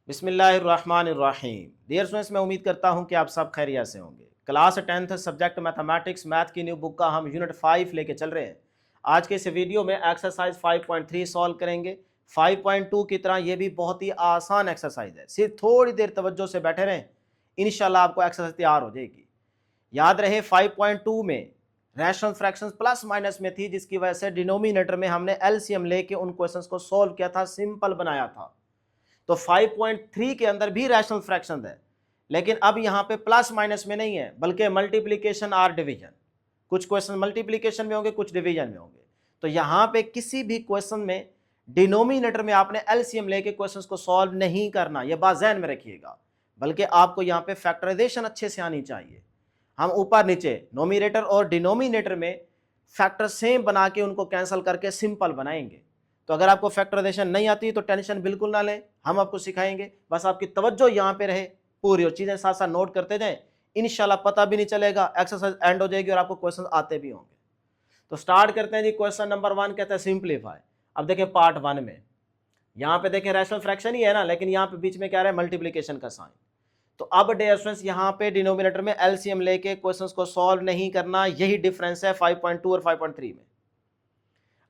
बिस्मिल्लाहिर्रहमानिर्रहीम। Dear students, मैं उम्मीद करता हूं कि आप सब खैरियत से होंगे। Class 10th subject mathematics math की न्यू बुक का हम यूनिट 5 लेके चल रहे हैं। आज के इस वीडियो में एक्सरसाइज 5.3 सॉल्व करेंगे। 5.2 की तरह ये भी बहुत ही आसान एक्सरसाइज है, सिर्फ थोड़ी देर तवज्जो से बैठे रहें, इंशाल्लाह आपको एक्सरसाइज तैयार हो जाएगी। याद रहे 5.2 में रैशनल फ्रैक्शंस प्लस माइनस में थी, जिसकी वजह से डिनोमिनेटर में हमने एलसीएम लेके उन क्वेश्चंस को सॉल्व किया था, सिंपल बनाया था। तो 5.3 के अंदर भी रैशनल फ्रैक्शन है, लेकिन अब यहां पे प्लस माइनस में नहीं है, बल्कि मल्टीप्लिकेशन और डिवीजन। कुछ क्वेश्चन मल्टीप्लिकेशन में होंगे, कुछ डिवीजन में होंगे। तो यहां पे किसी भी क्वेश्चन में डिनोमिनेटर में आपने एलसीएम लेके क्वेश्चंस को सॉल्व नहीं करना, यह बात ज़हन में रखिएगा, बल्कि आपको यहां पे फैक्टराइजेशन अच्छे से आनी चाहिए। हम ऊपर नीचे नोमिनेटर और डिनोमिनेटर में फैक्टर सेम बना के उनको कैंसिल करके सिंपल बनाएंगे। तो अगर आपको फैक्टराइजेशन नहीं आती तो टेंशन बिल्कुल ना लें, हम आपको सिखाएंगे। बस आपकी तवज्जो यहाँ पे रहे पूरी, और चीज़ें साथ साथ नोट करते जाएं, इंशाल्लाह पता भी नहीं चलेगा, एक्सरसाइज एंड हो जाएगी और आपको क्वेश्चन आते भी होंगे। तो स्टार्ट करते हैं जी। क्वेश्चन नंबर 1 कहता है सिंप्लीफाई। अब देखें पार्ट 1 में, यहाँ पे देखें रैशनल फ्रैक्शन ही है ना, लेकिन यहाँ पे बीच में क्या रहा है, मल्टीप्लीकेशन का साइन। तो अब डियर स्टूडेंट्स, यहाँ पे डिनोमिनेटर में एलसीएम लेके क्वेश्चंस को सॉल्व नहीं करना, यही डिफरेंस है 5.2 और 5.3 में।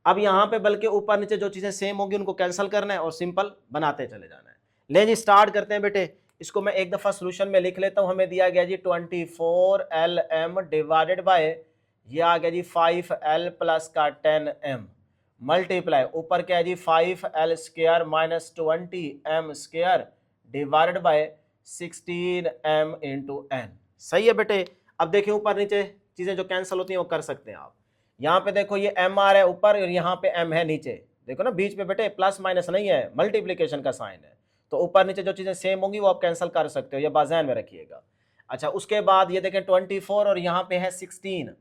अब यहाँ पे बल्कि ऊपर नीचे जो चीजें सेम होगी उनको कैंसिल करना है और सिंपल बनाते चले जाना है। ले जी स्टार्ट करते हैं बेटे। इसको मैं एक दफा सोल्यूशन में लिख लेता हूं। हमें दिया गया जी 24LM डिवाइडेड बाय, ये आ गया जी 5L प्लस का 10M मल्टीप्लाई, ऊपर क्या है जी 5L square minus 20M square divided bye 16M into n। सही है बेटे। अब देखिए ऊपर नीचे चीजें जो कैंसिल होती हैं वो कर सकते हैं आप। यहाँ पे देखो ये m आ रहा है ऊपर और यहाँ पे m है नीचे, देखो ना बीच में बेटे प्लस माइनस नहीं है, मल्टीप्लिकेशन का साइन है। तो ऊपर नीचे जो चीजें सेम होंगी वो आप कैंसिल कर सकते हो, ये बात ध्यान में रखिएगा। अच्छा, उसके बाद ये देखें 24 और यहाँ पे है 16,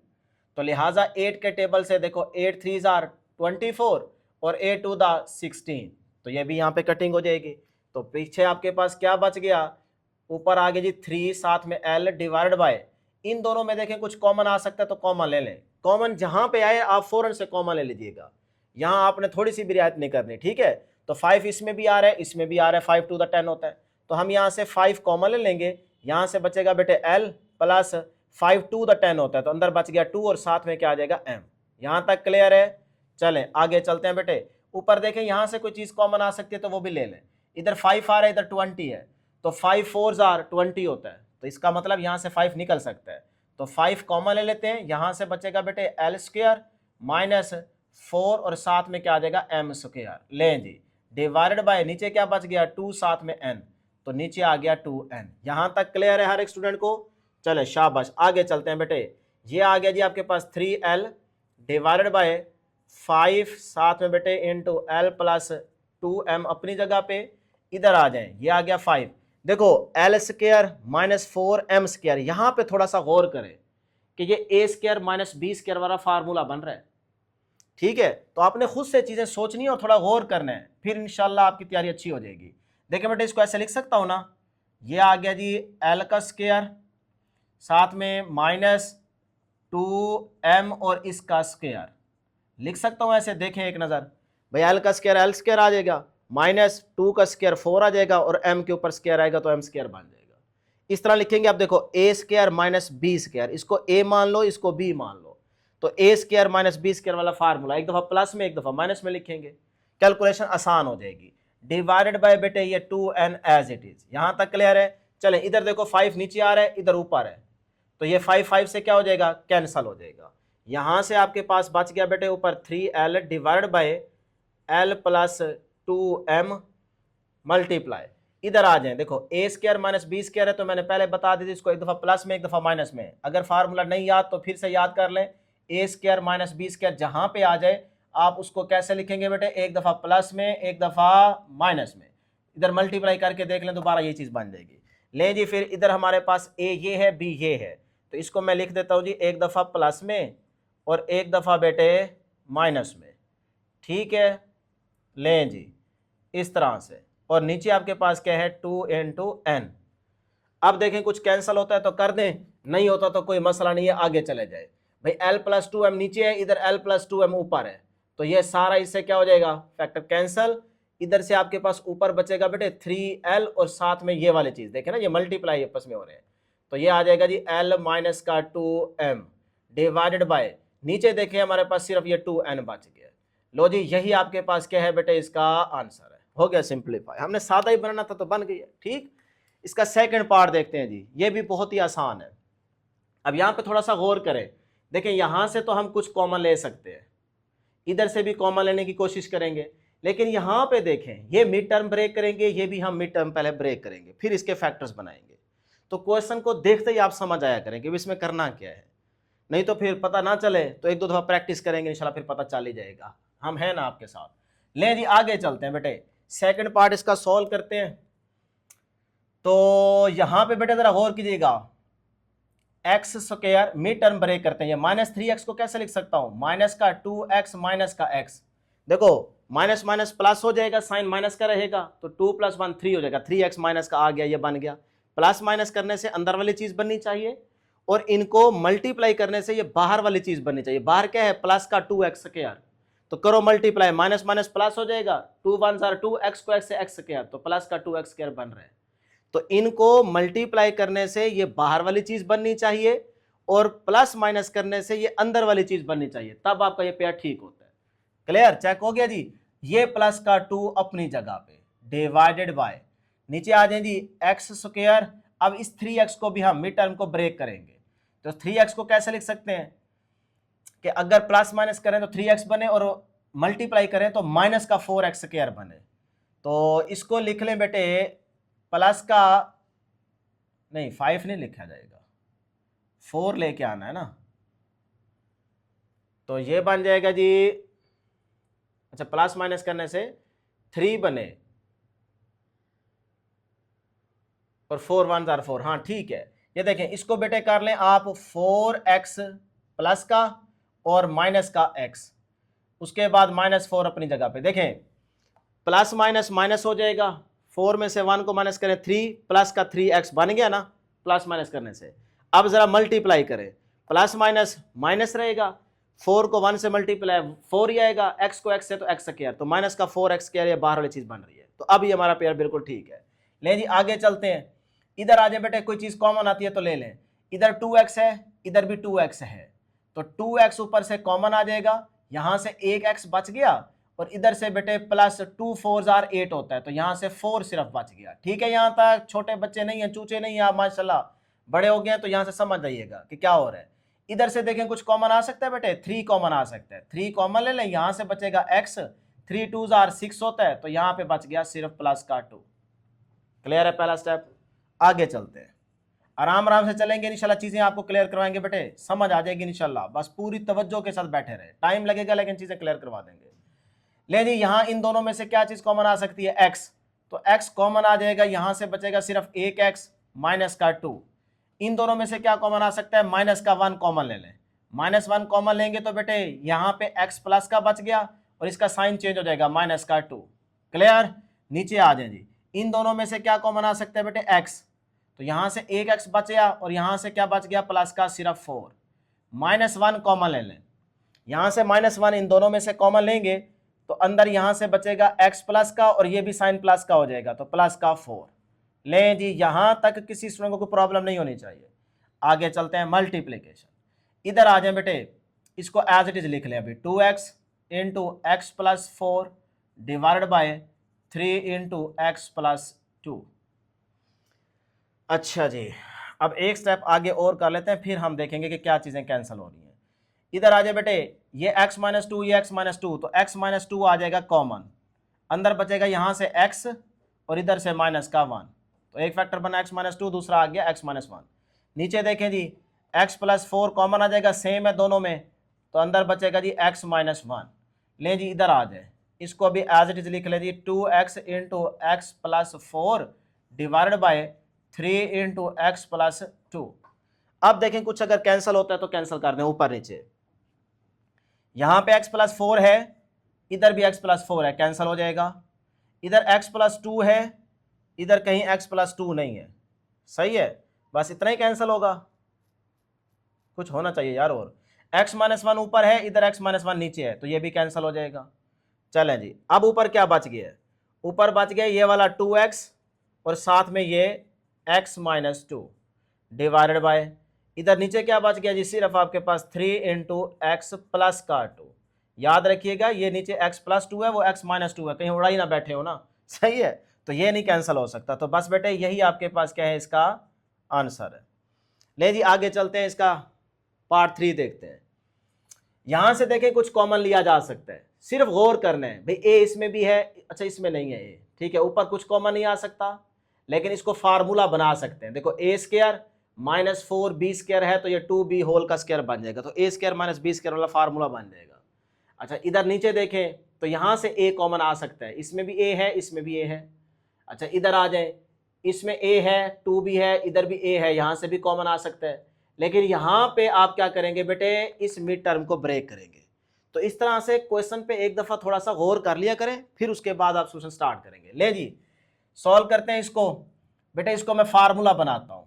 तो लिहाजा 8 के टेबल से देखो 8 3s आर 24 और 8 2 द 16, तो ये भी यहाँ पे कटिंग हो जाएगी। तो पीछे आपके पास क्या बच गया, ऊपर आ गया जी 3 साथ में l डिवाइडेड बाय, इन दोनों में देखें कुछ कॉमन आ सकता है तो कॉमन ले लें। कॉमन जहां पे आए आप फौरन से कॉमन ले लीजिएगा, यहां आपने थोड़ी सी भी रियायत नहीं करनी, ठीक है। तो 5 इसमें भी आ रहा है, इसमें भी आ रहा है, 5 टू द 10 होता है, तो हम यहां से 5 कॉमन ले लेंगे। यहां से बचेगा बेटे l प्लस 5 टू द 10 होता है, तो अंदर बच गया 2 और साथ में क्या आ जाएगा m। यहां तक क्लियर है। चलें आगे चलते हैं बेटे। ऊपर देखें यहां से कोई चीज कॉमन आ सकती है तो वो भी ले लें। इधर 5 आ रहा है, इधर 20 है, तो 5 4s आर 20 होता है, तो इसका मतलब यहां से 5 निकल सकता है। तो 5 कॉमन ले लेते हैं, यहां से बचेगा बेटे एल स्क्वायर माइनस 4 और साथ में क्या आ जाएगा m स्क्वायर। लें जी डिवाइडेड बाय, नीचे क्या बच गया 2 साथ में n, तो नीचे आ गया 2n। यहां तक क्लियर है हर एक स्टूडेंट को। चले शाबाश, आगे चलते हैं बेटे। ये आ गया जी आपके पास 3l डिवाइडेड बाय 5 साथ में बेटे इंटू l प्लस 2m अपनी जगह पे, इधर आ जाए, ये आ गया 5। देखो L square minus 4m square, यहां पे थोड़ा सा गौर करें कि ये ए स्क्वायर माइनस बी स्क्वायर वाला फार्मूला बन रहा है, ठीक है। तो आपने खुद से चीजें सोचनी है और थोड़ा गौर करना है, फिर इंशाल्लाह आपकी तैयारी अच्छी हो जाएगी। देखिए बेटे इसको ऐसे लिख सकता हूं ना, ये आ गया जी एल का स्क्वायर साथ में माइनस 2m और इसका स्क्वायर, लिख सकता हूं ऐसे। देखें एक नजर भाई, एल का स्क्वायर एल स्क्वायर आ जाएगा, माइनस 2 का स्क्वायर 4 आ जाएगा और m के ऊपर स्क्वायर आएगा तो m स्क्वायर बन जाएगा। इस तरह लिखेंगे आप, देखो a square minus B square, इसको a मान लो इसको b मान लो, तो a square minus B square वाला फार्मूला एक दफा प्लस में एक दफा माइनस में लिखेंगे, कैलकुलेशन आसान हो जाएगी। डिवाइडेड बाय बेटे ये 2n एज इट इज, यहां तक क्लियर है। चले इधर देखो 5 नीचे आ रहा है, इधर ऊपर है, तो ये 5 5 से क्या हो जाएगा, कैंसल हो जाएगा। यहां से आपके पास बच गया बेटे ऊपर 3l divided by l plus 2m multiply, इधर आ जाए। देखो ए स्क्वायर माइनस बी स्क्वायर है, तो मैंने पहले बता दी थी इसको एक दफा प्लस में एक दफा माइनस में। अगर फार्मूला नहीं याद तो फिर से याद कर लें, ए स्क्वायर माइनस बी स्क्वायर जहां पे आ जाए आप उसको कैसे लिखेंगे बेटे, एक दफा प्लस में एक दफा माइनस में, इधर मल्टीप्लाई करके देख लें दोबारा ये चीज बन जाएगी। ले जी फिर इधर हमारे पास ए ये है बी ये है, तो इसको मैं लिख देता हूं जी एक दफा प्लस में और एक दफा बेटे माइनस में, ठीक है। लें जी इस तरह से, और नीचे आपके पास क्या है 2 इंटू n। अब देखें कुछ कैंसिल होता है तो कर दें, नहीं होता तो कोई मसला नहीं है, आगे चले जाए। भाई l प्लस 2m नीचे है, इधर l प्लस 2m ऊपर है, तो ये सारा इससे क्या हो जाएगा, फैक्टर कैंसिल। इधर से आपके पास ऊपर बचेगा बेटे 3l और साथ में ये वाली चीज देखे ना, ये मल्टीप्लाई आपस में हो रहे हैं, तो ये आ जाएगा जी l माइनस का 2m डिवाइडेड बाय, नीचे देखें हमारे पास सिर्फ ये 2n बच गया। लो जी यही आपके पास क्या है बेटे, इसका आंसर है। हो गया सिंप्लीफाई, हमने सादा ही बनाना था तो बन गया। ठीक, इसका सेकंड पार्ट देखते हैं जी, ये भी बहुत ही आसान है। अब यहाँ पे थोड़ा सा गौर करें, देखें यहां से तो हम कुछ कॉमन ले सकते हैं, इधर से भी कॉमन लेने की कोशिश करेंगे, लेकिन यहां पे देखें ये मिड टर्म ब्रेक करेंगे, ये भी हम मिड टर्म पहले ब्रेक करेंगे, फिर इसके फैक्टर्स बनाएंगे। तो क्वेश्चन को देखते ही आप समझ आया करें कि इसमें करना क्या है, नहीं तो फिर पता ना चले तो एक दो दफा प्रैक्टिस करेंगे इंशाल्लाह फिर पता चल ही जाएगा। हम हैं ना आपके साथ। ले जी आगे चलते हैं बेटे, सेकंड पार्ट इसका सॉल्व करते हैं। तो यहां पे बेटे जरा गौर कीजिएगा, X square mid term break करते हैं, माइनस 3x को कैसे लिख सकता हूं, माइनस का 2x माइनस का x, देखो माइनस माइनस प्लस हो जाएगा, साइन माइनस का रहेगा, तो 2 + 1 3 हो जाएगा, 3x माइनस का आ गया, ये बन गया। प्लस माइनस करने से अंदर वाली चीज बननी चाहिए और इनको मल्टीप्लाई करने से ये बाहर वाली चीज बननी चाहिए। बाहर क्या है, प्लस का 2x स्क्वायर, तो करो मल्टीप्लाई, माइनस माइनस प्लस हो जाएगा, 2 1 2 x स्क्वायर से x स्क्वायर, तो प्लस का 2x स्क्वायर बन रहा है। तो इनको मल्टीप्लाई करने से ये बाहर वाली चीज बननी चाहिए और प्लस माइनस करने से ये अंदर वाली चीज बननी चाहिए, तब आपका ये पेयर ठीक होता है। क्लियर, चेक हो गया जी। ये प्लस का 2 अपनी जगह पे डिवाइडेड बाय, नीचे आ जाए जी एक्स स्क्वायर। अब इस 3x को भी हम मिड टर्म को ब्रेक करेंगे, तो 3x को कैसे लिख सकते हैं कि अगर प्लस माइनस करें तो 3x बने और मल्टीप्लाई करें तो माइनस का 4x स्क्वायर बने। तो इसको लिख लें बेटे, प्लस का नहीं 5 नहीं लिखा जाएगा, 4 लेके आना है ना, तो ये बन जाएगा जी, अच्छा प्लस माइनस करने से 3 बने और 4 1 4, हाँ ठीक है। ये देखें इसको बेटे कर लें आप 4x प्लस का और माइनस का x, उसके बाद -4 अपनी जगह पे, देखें प्लस माइनस माइनस हो जाएगा, 4 में से 1 को माइनस करें 3 प्लस का 3x बन गया ना प्लस माइनस करने से। अब जरा मल्टीप्लाई करें, प्लस माइनस माइनस रहेगा, 4 को 1 से मल्टीप्लाई 4 ही आएगा, x को x से तो x स्क्वायर, तो माइनस का 4x स्क्वायर, ये बाहर वाली चीज बन रही है। तो अब ये हमारा पेयर बिल्कुल ठीक है। ले जी आगे चलते हैं, इधर आ जाए बेटे, कोई चीज कॉमन आती है तो ले लें। इधर 2x है, इधर भी 2x है, तो 2x ऊपर से कॉमन आ जाएगा, यहां से एक x बच गया और इधर से बेटे प्लस 2 4 8 होता है, तो यहां से 4 सिर्फ बच गया। ठीक है, यहां तक छोटे बच्चे नहीं है, चूचे नहीं है आप, माशाल्लाह बड़े हो गए हैं, तो यहां से समझ जाइएगा कि क्या हो रहा है। इधर से देखें कुछ कॉमन आ सकता है बेटे, 3 कॉमन आ सकता है, 3 कॉमन ले लें, यहां से बचेगा x, 3 2 6 होता है, तो यहां पे बच गया सिर्फ प्लस का 2। क्लियर है पहला स्टेप। आगे चलते हैं, आराम आराम से चलेंगे इंशाल्लाह, चीजें आपको क्लियर करवाएंगे बेटे, समझ आ जाएगी इंशाल्लाह, बस पूरी तवज्जो के साथ बैठे रहे, टाइम लगेगा लेकिन चीजें क्लियर करवा देंगे। ले जी यहां इन दोनों में से क्या चीज कॉमन आ सकती है, x, तो x कॉमन आ जाएगा, यहां से बचेगा सिर्फ एक x माइनस का 2। इन दोनों में से क्या कॉमन आ सकता है, माइनस का 1 कॉमन ले लें, -1 कॉमन लेंगे तो बेटे यहां पे x प्लस का बच गया और इसका साइन चेंज हो जाएगा माइनस का 2। क्लियर, नीचे आ जाए जी, इन दोनों में से क्या कॉमन आ सकता है बेटे, x, तो यहां से एक x बचया और यहां से क्या बच गया, प्लस का सिर्फ 4, -1 कॉमन ले लें, यहां से -1 इन दोनों में से कॉमन लेंगे तो अंदर यहां से बचेगा x प्लस का और ये भी साइन प्लस का हो जाएगा, तो प्लस का 4। लें जी यहां तक किसी स्टूडेंट को प्रॉब्लम नहीं होनी चाहिए। आगे चलते हैं मल्टीप्लिकेशन, इधर आ जाए बेटे, इसको एज इट इज लिख लें अभी, 2x into X plus 4 divided by 3 into X plus 2। अच्छा जी, अब एक स्टेप आगे और कर लेते हैं, फिर हम देखेंगे कि क्या चीजें कैंसिल हो रही हैं। इधर आ जाए बेटे, ये x माइनस 2, ये x माइनस 2, तो x माइनस 2 आ जाएगा कॉमन, अंदर बचेगा यहां से x और इधर से माइनस का 1, तो एक फैक्टर बना x माइनस 2, दूसरा आ गया x माइनस 1। नीचे देखें जी, x प्लस 4 कॉमन आ जाएगा, सेम है दोनों में, तो अंदर बचेगा जी x माइनस 1। ले जी इधर आ जाए, इसको अभी एज इट इज लिख ले जी, 2x into X plus 4 divided by 3 into X plus 2। अब देखें कुछ अगर कैंसिल होता है तो कैंसिल कर दें ऊपर नीचे, यहां पे x प्लस 4 है, इधर भी x प्लस 4 है, कैंसिल हो जाएगा, इधर x प्लस 2 है, इधर कहीं x प्लस 2 नहीं है, सही है, बस इतना ही कैंसिल होगा, कुछ होना चाहिए यार, और x माइनस 1 ऊपर है, इधर x माइनस 1 नीचे है, तो ये भी कैंसिल हो जाएगा। चलें जी, अब ऊपर क्या बच गया है, ऊपर बच गया ये वाला 2x और साथ में ये x माइनस 2 डिवाइडेड बाय, इधर नीचे क्या बच गया जी, सिर्फ आपके पास 3 इंटू एक्स प्लस का 2। याद रखिएगा ये नीचे x प्लस 2 है, वो x माइनस 2 है, कहीं उड़ा ही ना बैठे हो ना, सही है, तो ये नहीं कैंसिल हो सकता। तो बस बेटे यही आपके पास क्या है, इसका आंसर है। ले जी आगे चलते हैं, इसका पार्ट 3 देखते हैं। यहां से देखें कुछ कॉमन लिया जा सकता है, सिर्फ गौर करना है भाई ए इसमें भी है, अच्छा इसमें नहीं है ए, ठीक है, ऊपर कुछ कॉमन नहीं आ सकता, लेकिन इसको फार्मूला बना सकते हैं। देखो ए स्क्वायर माइनस 4b स्क्वायर है तो ये 2b होल का स्क्वायर बन जाएगा, तो ए स्क्वायर माइनस बी स्क्वायर वाला फार्मूला बन जाएगा। अच्छा इधर नीचे देखें तो यहां से ए कॉमन आ सकता है, इसमें भी ए है, इसमें भी ए है। अच्छा इधर आ जाए, इसमें ए है, 2b है, इधर भी ए है, यहां से भी कॉमन आ सकता है। लेकिन यहां पे आप क्या करेंगे बेटे, इस मिड टर्म को ब्रेक करेंगे। तो इस तरह से क्वेश्चन पे एक दफा थोड़ा सा गौर कर लिया करें, फिर उसके बाद आप सोल्यूशन स्टार्ट करेंगे। ले जी सॉल्व करते हैं इसको। बेटे इसको मैं फार्मूला बनाता हूं,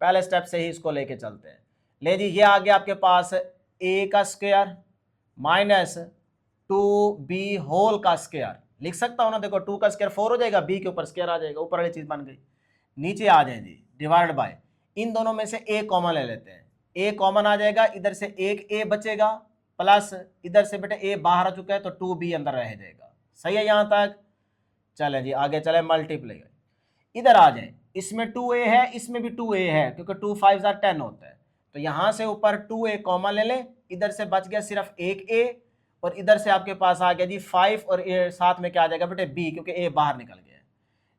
पहले स्टेप से ही इसको लेके चलते हैं। ले जी ये आ गया आपके पास ए का स्क्वायर माइनस 2b होल का स्क्वायर, लिख सकता हूं ना, देखो 2 का स्क्वायर 4 हो जाएगा, b के ऊपर स्क्वायर आ जाएगा, ऊपर वाली चीज बन गई। नीचे आ जाए जी डिवाइड बाय, इन दोनों में से ए कॉमन ले लेते हैं, ए कॉमन आ जाएगा, इधर से एक ए बचेगा, प्लस इधर से बेटे ए बाहर आ चुका है तो 2b अंदर रह जाएगा। सही है यहां तक, चले जी आगे चले, मल्टीप्लाई इधर आ जाए, इसमें 2a है, इसमें भी 2a है, क्योंकि 2 5 10 होता है, तो यहां से ऊपर 2a कॉमन ले लें, इधर से बच गया सिर्फ एक a, और इधर से आपके पास आ गया जी 5 और साथ में क्या आ जाएगा बेटे b, क्योंकि a बाहर निकल गया।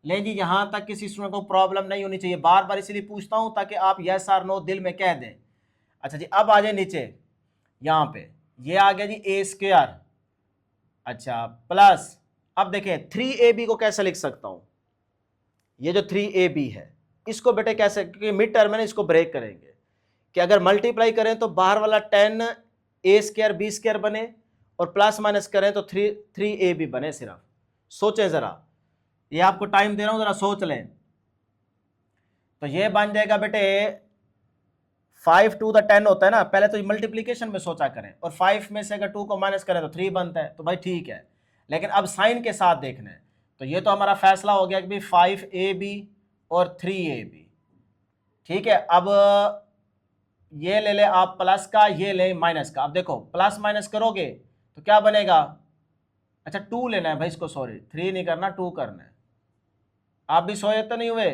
ले जी यहां तक किसी स्टूडेंट को प्रॉब्लम नहीं होनी चाहिए, बार बार इसलिए पूछता हूं ताकि आप यस और नो दिल में कह दें। अच्छा जी अब आ जाए नीचे, यहां पे ये आ गया जी ए स्क्वायर, अच्छा प्लस, अब देखें 3ab को कैसे लिख सकता हूं, ये जो 3ab है इसको बेटे कैसे, क्योंकि मिड टर्म है ना, इसको ब्रेक करेंगे कि अगर मल्टीप्लाई करें तो बाहर वाला 10 a स्क्वायर b स्क्वायर बने, और प्लस माइनस करें तो 3ab बने। सिर्फ सोचें जरा, ये आपको टाइम दे रहा हूं, जरा सोच लें। तो ये बन जाएगा बेटे 5 to the 10 होता है ना, पहले तो मल्टीप्लीकेशन में सोचा करें, और 5 में से अगर 2 को माइनस करें तो 3 बनता है, तो भाई ठीक है। लेकिन अब साइन के साथ देखना है, तो ये तो हमारा फैसला हो गया कि भाई 5ab और 3ab, ठीक है। अब ये ले ले आप प्लस का, ये ले माइनस का। अब देखो प्लस माइनस करोगे तो क्या बनेगा, अच्छा 2 लेना है भाई इसको, सॉरी 3 नहीं करना, 2 करना है। आप भी सोए तो नहीं हुए,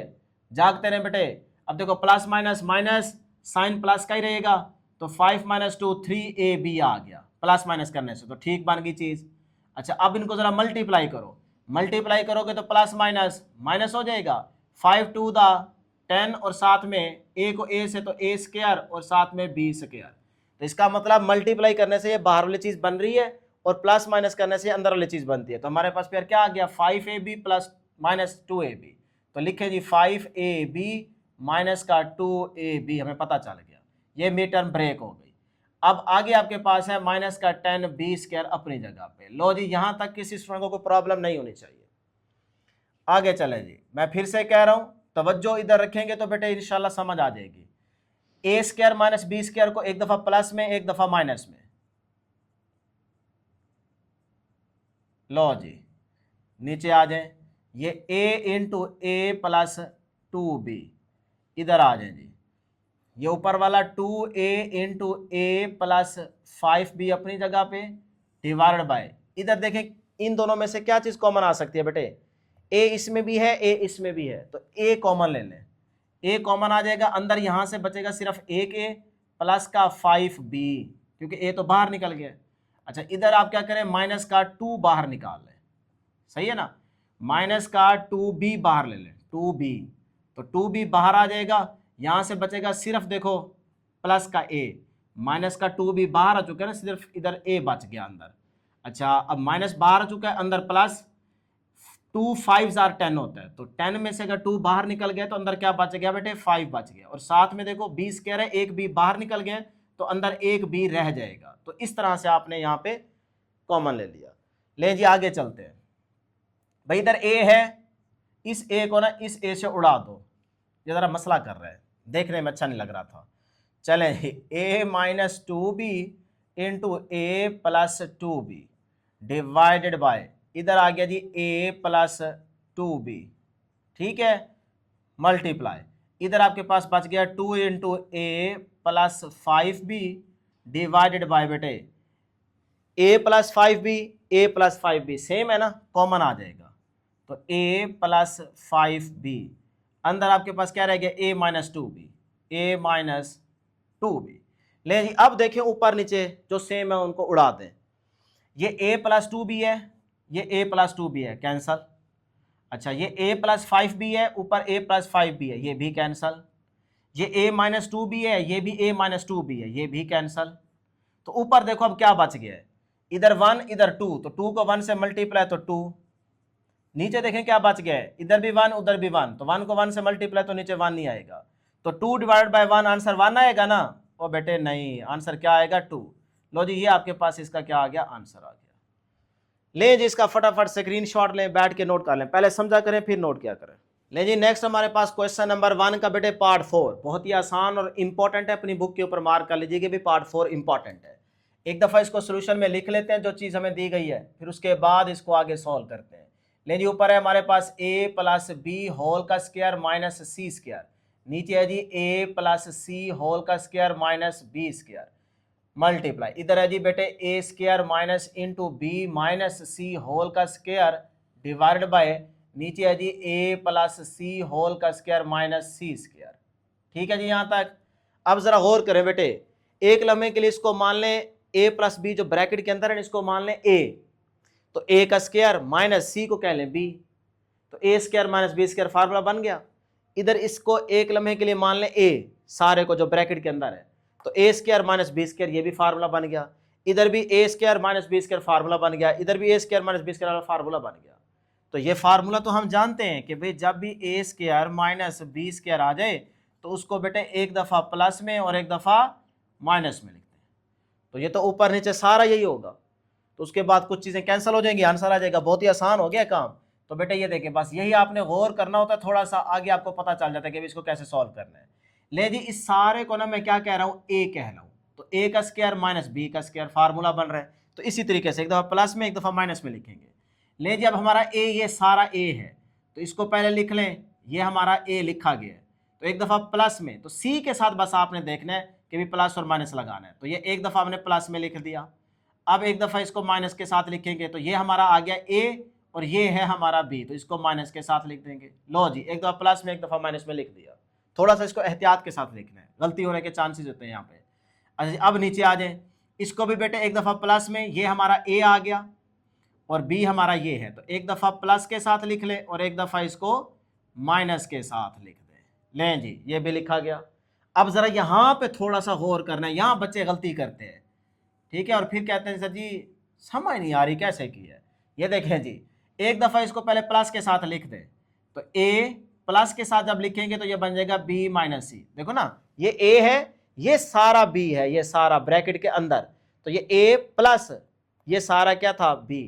जागते रहे बेटे। अब देखो plus minus minus, sign plus का ही रहेगा, तो 5 माइनस 2 3ab आ गया प्लस माइनस करने से, तो ठीक बन गई चीज। अच्छा अब इनको जरा मल्टीप्लाई करो, मल्टीप्लाई करोगे तो प्लस माइनस माइनस हो जाएगा, 5 to the 10 और साथ में ए को ए से तो ए स्क्वायर और साथ में बी स्क्वायर, तो इसका मतलब मल्टीप्लाई करने से ये बाहर वाली चीज बन रही है और प्लस माइनस करने से अंदर वाली चीज बनती है। तो हमारे पास फिर क्या आ गया, 5ab प्लस माइनस 2ab, तो लिखे जी 5ab माइनस का 2ab, हमें पता चल गया, ये मिड टर्म ब्रेक हो गई। अब आगे आपके पास है माइनस का 10b स्क्वायर अपनी जगह पे। लो जी यहां तक किसी स्टूडेंट को कोई प्रॉब्लम नहीं होनी चाहिए। आगे चले जी, मैं फिर से कह रहा हूं, तवज्जो इधर रखेंगे तो बेटे इंशाल्लाह समझ आ जाएगी। ए स्क्वायर माइनस बी स्क्वायर को एक दफा प्लस में, एक दफा माइनस में, लो जी नीचे आ जाए, ये a into A plus 2b, इधर आ जाए जी, ये ऊपर वाला 2a इंटू ए प्लस 5b अपनी जगह पे, डिवाइडेड बाय, इधर देखें इन दोनों में से क्या चीज कॉमन आ सकती है बेटे, a इसमें भी है, a इसमें भी है, तो a कॉमन ले लें, a कॉमन आ जाएगा, अंदर यहां से बचेगा सिर्फ एक a प्लस का 5b, क्योंकि a तो बाहर निकल गया। अच्छा इधर आप क्या करें, माइनस का 2 बाहर निकाल लें, सही है ना, माइनस का 2b बाहर ले लें, 2b, तो 2b बाहर आ जाएगा, यहां से बचेगा सिर्फ देखो प्लस का a, माइनस का 2b बाहर आ चुका है ना, सिर्फ इधर a बच गया अंदर। अच्छा अब माइनस बाहर आ चुका है, अंदर प्लस, 2 5 10 होता है, तो 10 में से अगर 2 बाहर निकल गया तो अंदर क्या बच गया बेटे, 5 बच गया, और साथ में देखो b स्क्वायर है, एक b बाहर निकल गया तो अंदर एक b रह जाएगा। तो इस तरह से आपने यहाँ पे कॉमन ले लिया। ले जी आगे चलते हैं, भाई इधर a है, इस a को ना इस a से उड़ा दो, ये जरा मसला कर रहा है, देखने में अच्छा नहीं लग रहा था। चले a minus 2b into A plus 2b divided by, इधर आ गया जी a प्लस 2b, ठीक है, मल्टीप्लाई, इधर आपके पास बच गया 2 into A plus 5b divided by बेटे a plus 5b, a plus 5b same है ना, कॉमन आ जाएगा, तो a प्लस 5b, अंदर आपके पास क्या रह गया a minus 2b, a minus 2b। ले जी अब देखें ऊपर नीचे जो सेम है उनको उड़ा दें, ये a प्लस 2b है, ये a प्लस 2b है, कैंसल। अच्छा ये a प्लस 5b है, ऊपर a प्लस 5b है, ये भी कैंसल। ये a माइनस 2b है, ये भी a माइनस 2b है, ये भी कैंसल। तो ऊपर देखो अब क्या बच गया है, इधर 1 इधर 2, तो 2 को 1 से मल्टीप्लाई तो 2, नीचे देखें क्या बच गया है, इधर भी 1 उधर भी 1, तो 1 को 1 से मल्टीप्लाई तो नीचे 1 नहीं आएगा, तो 2 डिवाइड बाय 1 आंसर 1 आएगा ना, ओ बेटे नहीं, आंसर क्या आएगा 2। लो जी ये आपके पास इसका क्या आ गया, आंसर आ गया। ले जी इसका फटाफट स्क्रीनशॉट लें, बैठ के नोट कर लें, पहले समझा करें फिर नोट क्या करें। ले जी नेक्स्ट हमारे पास क्वेश्चन नंबर 1 का बेटे पार्ट 4, बहुत ही आसान और इंपॉर्टेंट है, अपनी बुक के ऊपर मार्क कर लीजिए कि भी पार्ट 4 इंपॉर्टेंट है। एक दफ़ा इसको सोल्यूशन में लिख लेते हैं जो चीज़ हमें दी गई है, फिर उसके बाद इसको आगे सॉल्व करते हैं। ले जी ऊपर है हमारे पास a प्लस बी होल का स्क्वायर माइनस सी स्क्वायर, नीचे है जी a प्लस सी होल का square minus B square, multiply, इधर है जी बेटे a square minus into B minus C whole का स्क्वायर डिवाइडेड बाय, नीचे है जी a प्लस सी होल का स्क्वायर माइनस सी स्क्वायर, ठीक है जी यहाँ तक। अब जरा गौर करें बेटे, एक लम्हे के लिए इसको मान लें a प्लस बी जो ब्रैकेट के अंदर है इसको मान लें a, तो a का स्क्वायर माइनस सी को कह लें b, तो a square minus B square formula बन गया। इधर इसको एक लम्हे के लिए मान लें a, सारे को जो ब्रैकेट के अंदर है, तो a square minus B square ये भी फार्मूला बन गया, इधर भी a square minus B square formula बन गया, इधर भी a square minus B square formula बन गया। तो ये फार्मूला तो हम जानते हैं कि भाई जब भी a square minus B square आ जाए तो उसको बेटे एक दफ़ा प्लस में और एक दफ़ा माइनस में लिखते हैं, तो ये तो ऊपर नीचे सारा यही होगा, तो उसके बाद कुछ चीज़ें कैंसिल हो जाएंगी, आंसर आ जाएगा, बहुत ही आसान हो गया काम। तो बेटे ये देखिए बस यही आपने गौर करना होता है, थोड़ा सा आगे आपको पता चल जाता है कि इसको कैसे सॉल्व करना है। ले जी इस सारे को ना मैं क्या कह रहा हूँ, a कह रहा हूँ, तो a का स्क्वायर माइनस b का स्क्वायर फार्मूला बन रहा है, तो इसी तरीके से एक दफ़ा प्लस में एक दफ़ा माइनस में लिखेंगे। ले जी अब हमारा a ये सारा a है, तो इसको पहले लिख लें, ये हमारा a लिखा गया है, तो एक दफ़ा प्लस में, तो c के साथ बस आपने देखना है कि भी प्लस और माइनस लगाना है, तो ये एक दफ़ा हमने प्लस में लिख दिया। अब एक दफ़ा इसको माइनस के साथ लिखेंगे, तो ये हमारा आ गया a और ये है हमारा b, तो इसको माइनस के साथ लिख देंगे। लो जी एक दफ़ा प्लस में एक दफ़ा माइनस में लिख दिया, थोड़ा सा इसको एहतियात के साथ लिखना है, गलती होने के चांसेस होते हैं यहाँ पे। अच्छा अब नीचे आ जाए, इसको भी बेटे एक दफ़ा प्लस में, ये हमारा a आ गया और b हमारा ये है, तो एक दफ़ा प्लस के साथ लिख ले और एक दफ़ा इसको माइनस के साथ लिख दें। लें जी ये भी लिखा गया। अब ज़रा यहाँ पे थोड़ा सा गौर करना है, यहाँ बच्चे गलती करते हैं, ठीक है, और फिर कहते हैं सर जी समझ नहीं आ रही कैसे की है। ये देखें जी एक दफ़ा इसको पहले प्लस के साथ लिख दें, तो a प्लस के साथ जब लिखेंगे तो ये बन जाएगा b माइनस सी, देखो ना ये a है, ये सारा b है, ये सारा ब्रैकेट के अंदर, तो ये a प्लस ये सारा क्या था b,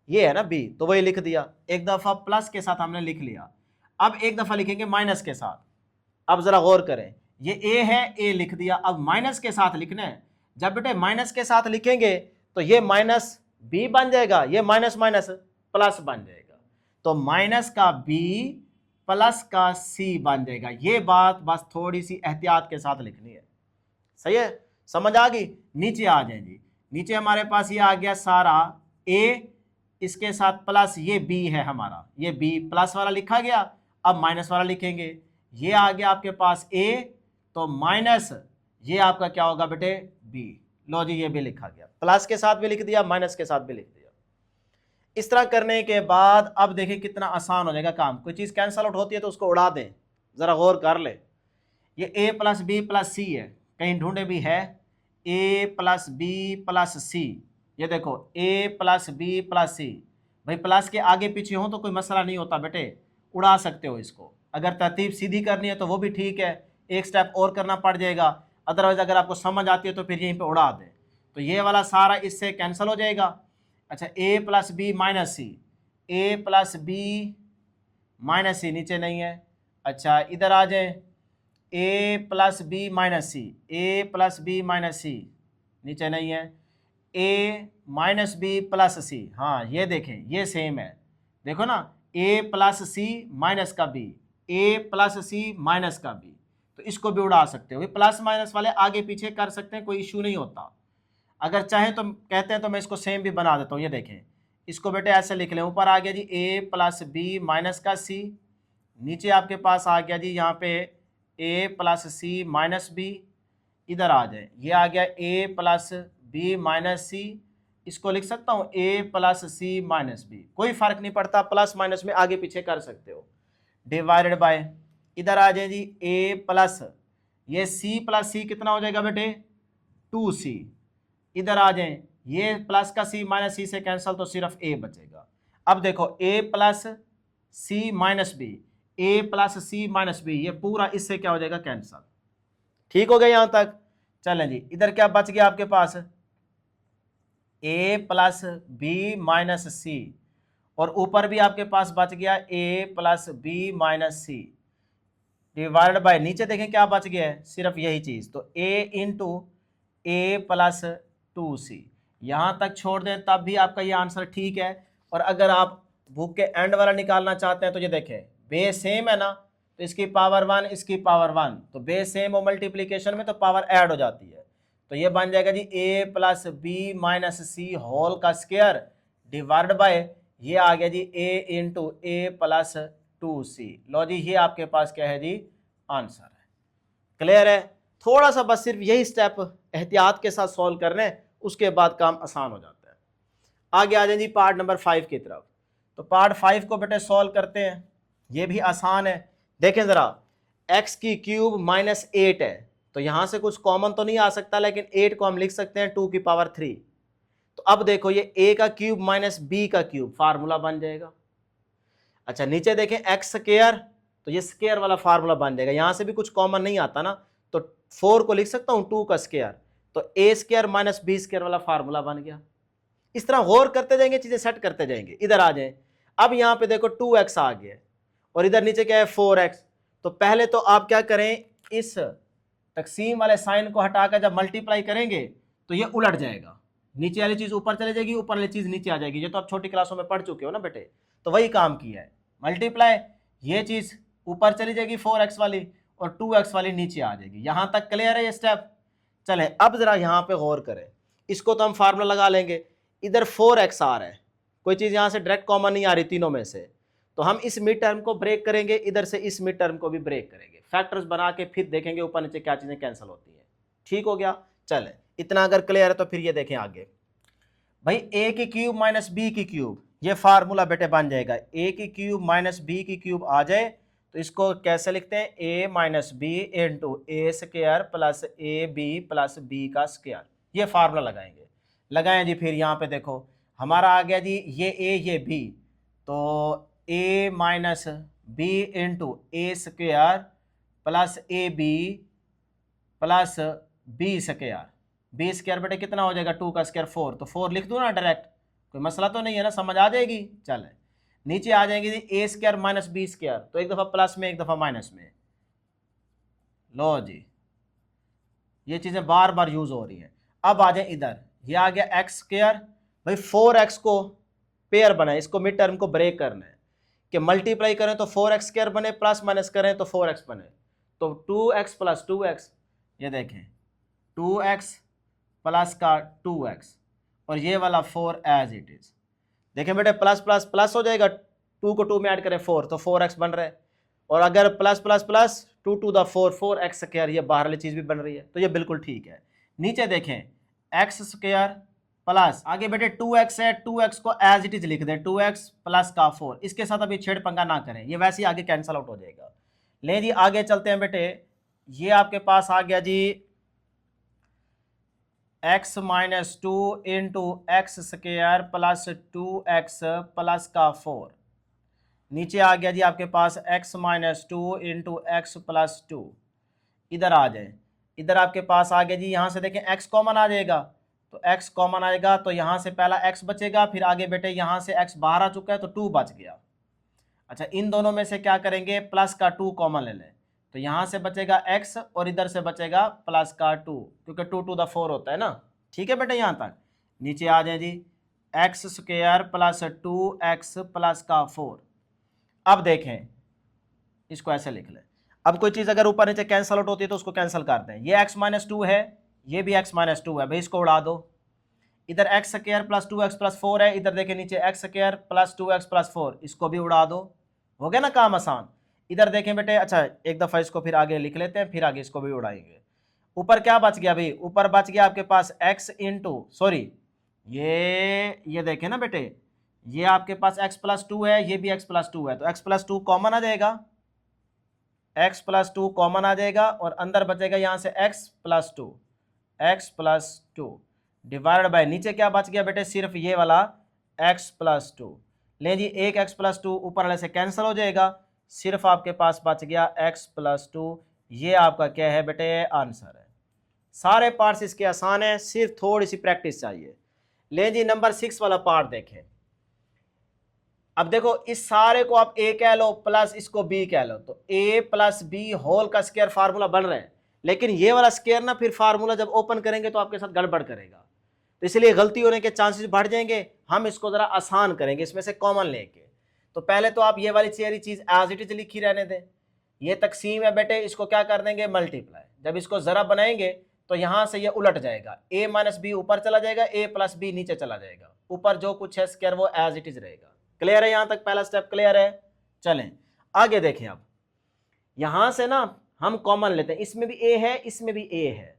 ये है ना b, तो वही लिख दिया, एक दफ़ा प्लस के साथ हमने लिख लिया। अब एक दफ़ा लिखेंगे माइनस के साथ, अब ज़रा गौर करें, ये a है, a लिख दिया, अब माइनस के साथ लिखना है, जब बेटे माइनस के साथ लिखेंगे तो ये माइनस b बन जाएगा, ये माइनस माइनस प्लस बन जाएगा, तो माइनस का b प्लस का c बन जाएगा। ये बात बस थोड़ी सी एहतियात के साथ लिखनी है, सही है, समझ आ गई। नीचे आ जाए जी, नीचे हमारे पास ये आ गया सारा a, इसके साथ प्लस ये b है हमारा, ये b प्लस वाला लिखा गया, अब माइनस वाला लिखेंगे, ये आ गया आपके पास a, तो माइनस ये आपका क्या होगा बेटे b। लो जी ये भी लिखा गया, प्लस के साथ भी लिख दिया, माइनस के साथ भी लिख दिया। इस तरह करने के बाद अब देखिए कितना आसान हो जाएगा काम, कोई चीज़ कैंसल आउट होती है तो उसको उड़ा दें, ज़रा गौर कर ले। ये a प्लस बी प्लस सी है, कहीं ढूंढे भी है, a प्लस बी प्लस सी, ये देखो a प्लस बी प्लस सी, भाई प्लस के आगे पीछे हो तो कोई मसला नहीं होता बेटे, उड़ा सकते हो इसको, अगर तरतीब सीधी करनी है तो वो भी ठीक है, एक स्टेप और करना पड़ जाएगा, अदरवाइज अगर आपको समझ आती है तो फिर यहीं पे उड़ा दें, तो ये वाला सारा इससे कैंसिल हो जाएगा। अच्छा a plus B minus C, a plus B minus C नीचे नहीं है, अच्छा इधर आ जाए a plus B minus C, a plus B minus C नीचे नहीं है, A minus B plus C, हाँ ये देखें ये सेम है, देखो ना, ए प्लस सी माइनस का B, A plus C minus का बी, तो इसको भी उड़ा सकते हो। प्लस माइनस वाले आगे पीछे कर सकते हैं, कोई इश्यू नहीं होता। अगर चाहें तो कहते हैं तो मैं इसको सेम भी बना देता हूँ, ये देखें, इसको बेटे ऐसे लिख लें, ऊपर आ गया जी ए प्लस बी माइनस का सी, नीचे आपके पास आ गया जी यहाँ पे ए प्लस सी माइनस बी, इधर आ जाए ये आ गया ए प्लस बी माइनस सी, इसको लिख सकता हूँ ए प्लस सी माइनस बी, कोई फर्क नहीं पड़ता, प्लस माइनस में आगे पीछे कर सकते हो, डिवाइडेड बाय, इधर आ जाए जी ए प्लस, ये सी प्लस सी कितना हो जाएगा बेटे 2c, इधर आ जाए ये प्लस का सी माइनस सी से कैंसिल, तो सिर्फ ए बचेगा। अब देखो ए plus C minus B, A plus C minus B, ये पूरा इससे क्या हो जाएगा कैंसिल। ठीक हो गया यहां तक। चलें जी, इधर क्या बच गया आपके पास, A plus B minus C, और ऊपर भी आपके पास बच गया A plus B minus C, divided by, नीचे देखें क्या बच गया है, सिर्फ यही चीज, तो ए इंटू ए प्लस 2c, यहां तक छोड़ दें तब भी आपका ये आंसर ठीक है। और अगर आप बुक के एंड वाला निकालना चाहते हैं तो ये देखें बेस सेम है ना, तो इसकी पावर 1 इसकी पावर 1, तो बेस सेम हो मल्टीप्लीकेशन में तो पावर ऐड हो जाती है, तो ये बन जाएगा जी ए plus B minus C whole का स्क्वायर डिवाइड बाय, ये आ गया जी ए इंटू ए प्लस 2c। लो जी ये आपके पास क्या है जी आंसर है। क्लियर है, थोड़ा सा बस सिर्फ यही स्टेप एहतियात के साथ सॉल्व करने हैं, उसके बाद काम आसान हो जाता है। आगे आ जाए जी पार्ट नंबर 5 की तरफ। तो पार्ट 5 को बेटे सॉल्व करते हैं, ये भी आसान है। देखें ज़रा, x की क्यूब माइनस 8 है, तो यहाँ से कुछ कॉमन तो नहीं आ सकता, लेकिन 8 को हम लिख सकते हैं 2 की पावर 3। तो अब देखो ये a का क्यूब माइनस b का क्यूब, फार्मूला बन जाएगा। अच्छा नीचे देखें एक्स स्क्वायर, तो ये स्क्वायर वाला फार्मूला बन जाएगा, यहाँ से भी कुछ कॉमन नहीं आता ना, तो 4 को लिख सकता हूँ 2 का स्क्वायर, तो ए स्क्वायर माइनस बी स्क्वायर वाला फार्मूला बन गया। इस तरह गौर करते जाएंगे, चीजें सेट करते जाएंगे। इधर आ जाए, अब यहाँ पे देखो 2x आ गया और इधर नीचे क्या है 4x, तो पहले तो आप क्या करें, इस तकसीम वाले साइन को हटाकर जब मल्टीप्लाई करेंगे तो ये उलट जाएगा, नीचे वाली चीज ऊपर चले जाएगी, ऊपर वाली चीज नीचे आ जाएगी। ये तो आप छोटी क्लासों में पढ़ चुके हो ना बेटे, तो वही काम किया है, मल्टीप्लाई, ये चीज ऊपर चली जाएगी 4x वाली और 2x वाली नीचे आ जाएगी। यहां तक क्लियर है ये स्टेप। चले अब जरा यहां पे गौर करें, इसको तो हम फार्मूला लगा लेंगे, इधर 4x आ रहा है, कोई चीज यहां से डायरेक्ट कॉमन नहीं आ रही तीनों में से, तो हम इस मिड टर्म को ब्रेक करेंगे, इधर से इस मिड टर्म को भी ब्रेक करेंगे, फैक्टर्स बना के फिर देखेंगे ऊपर नीचे क्या चीजें कैंसिल होती है। ठीक हो गया। चले इतना अगर क्लियर है तो फिर ये देखें आगे, भाई ए की क्यूब माइनस बी की क्यूब, ये फार्मूला बेटे बन जाएगा, ए की क्यूब माइनस बी की क्यूब आ जाए तो इसको कैसे लिखते हैं, A minus B into A square plus A B plus B का स्क्वायर, ये फार्मूला लगाएंगे। लगाएं जी, फिर यहाँ पे देखो हमारा आ गया जी ये ए ये बी, तो A minus B into A square plus A B plus B square, B square बेटे कितना हो जाएगा 2 का स्क्वायर 4, तो 4 लिख दूँ ना डायरेक्ट, कोई मसला तो नहीं है ना, समझ आ जाएगी। चल नीचे आ जाएंगे जी ए स्क्वायर माइनस बी स्क्वायर, तो एक दफ़ा प्लस में एक दफ़ा माइनस में, लो जी ये चीज़ें बार बार यूज़ हो रही हैं। अब आ जाए इधर, ये आ गया एक्स स्क्वायर, भाई 4x को पेयर बनाए, इसको मिड टर्म को ब्रेक करना है कि मल्टीप्लाई करें तो 4x स्क्वायर बने, प्लस माइनस करें तो 4x बने, तो 2x प्लस 2x, ये देखें 2x प्लस का 2x और ये वाला 4 एज इट इज। देखें बेटे प्लस प्लस प्लस हो जाएगा, 2 को 2 में ऐड करें 4, तो 4x बन रहा है, और अगर plus plus plus 2 to the 4 4x square, ये बाहर वाली चीज़ भी बन रही है, तो ये बिल्कुल ठीक है। नीचे देखें एक्स स्क्वायर प्लस, आगे बेटे 2x है, 2x को एज इट इज लिख दें, 2x प्लस का 4, इसके साथ अभी छेड़ पंगा ना करें, ये वैसे ही आगे कैंसिल आउट हो जाएगा। ले जी आगे चलते हैं बेटे, ये आपके पास आ गया जी x minus 2 into X square plus 2x plus का 4, नीचे आ गया जी आपके पास x minus 2 into X plus 2, इधर आ जाए, इधर आपके पास आ गया जी, यहाँ से देखें x कॉमन आ जाएगा, तो x कॉमन आएगा तो यहाँ से पहला x बचेगा, फिर आगे बेटे यहाँ से x बाहर आ चुका है तो 2 बच गया। अच्छा इन दोनों में से क्या करेंगे, प्लस का 2 कॉमन ले लें, तो यहाँ से बचेगा x और इधर से बचेगा प्लस का 2, क्योंकि 2 टू द 4 होता है ना। ठीक है बेटे यहाँ तक, नीचे आ जाए जी x square plus 2x plus का 4। अब देखें इसको ऐसे लिख लें। अब कोई चीज़ अगर ऊपर नीचे कैंसल आउट होती है तो उसको कैंसिल कर दें। ये x-2 है, ये भी x-2 है, भाई इसको उड़ा दो। इधर x square plus 2x plus 4 है, इधर देखें नीचे x square plus 2x plus 4, इसको भी उड़ा दो। हो गया ना काम आसान। इधर देखें बेटे, अच्छा एक दफ़ा इसको फिर आगे लिख लेते हैं, फिर आगे इसको भी उड़ाएंगे। ऊपर क्या बच गया भाई, ऊपर बच गया आपके पास x इंटू सॉरी ये देखें ना बेटे, ये आपके पास x प्लस 2 है, ये भी x प्लस 2 है, तो x प्लस 2 कॉमन आ जाएगा, x प्लस 2 कॉमन आ जाएगा और अंदर बचेगा यहां से x प्लस 2 डिवाइड बाय नीचे क्या बच गया बेटे, सिर्फ ये वाला x प्लस 2। ले जी एक x प्लस 2 ऊपर वाले से कैंसिल हो जाएगा, सिर्फ आपके पास बच गया x प्लस 2। ये आपका क्या है बेटे, आंसर है। सारे पार्ट्स इसके आसान है, सिर्फ थोड़ी सी प्रैक्टिस चाहिए। ले जी नंबर 6 वाला पार्ट देखें। अब देखो इस सारे को आप a कह लो प्लस इसको b कह लो, तो a प्लस बी होल का स्क्वायर फार्मूला बन रहे हैं, लेकिन ये वाला स्क्वायर ना फिर फार्मूला जब ओपन करेंगे तो आपके साथ गड़बड़ करेगा, तो इसलिए गलती होने के चांसेस बढ़ जाएंगे। हम इसको जरा आसान करेंगे, इसमें से कॉमन लेके। तो पहले तो आप ये वाली सारी चीज एज इट इज लिखी रहने दें। ये तकसीम है बेटे, इसको क्या कर देंगे, मल्टीप्लाई। जब इसको जरा बनाएंगे तो यहां से ये उलट जाएगा, a माइनस बी ऊपर चला जाएगा, a प्लस बी नीचे चला जाएगा, ऊपर जो कुछ है स्क्वायर वो एज इट इज रहेगा। क्लियर है, यहां तक पहला स्टेप क्लियर है। चलें आगे देखें। अब यहां से ना हम कॉमन लेते हैं, इसमें भी a है, इसमें भी a है।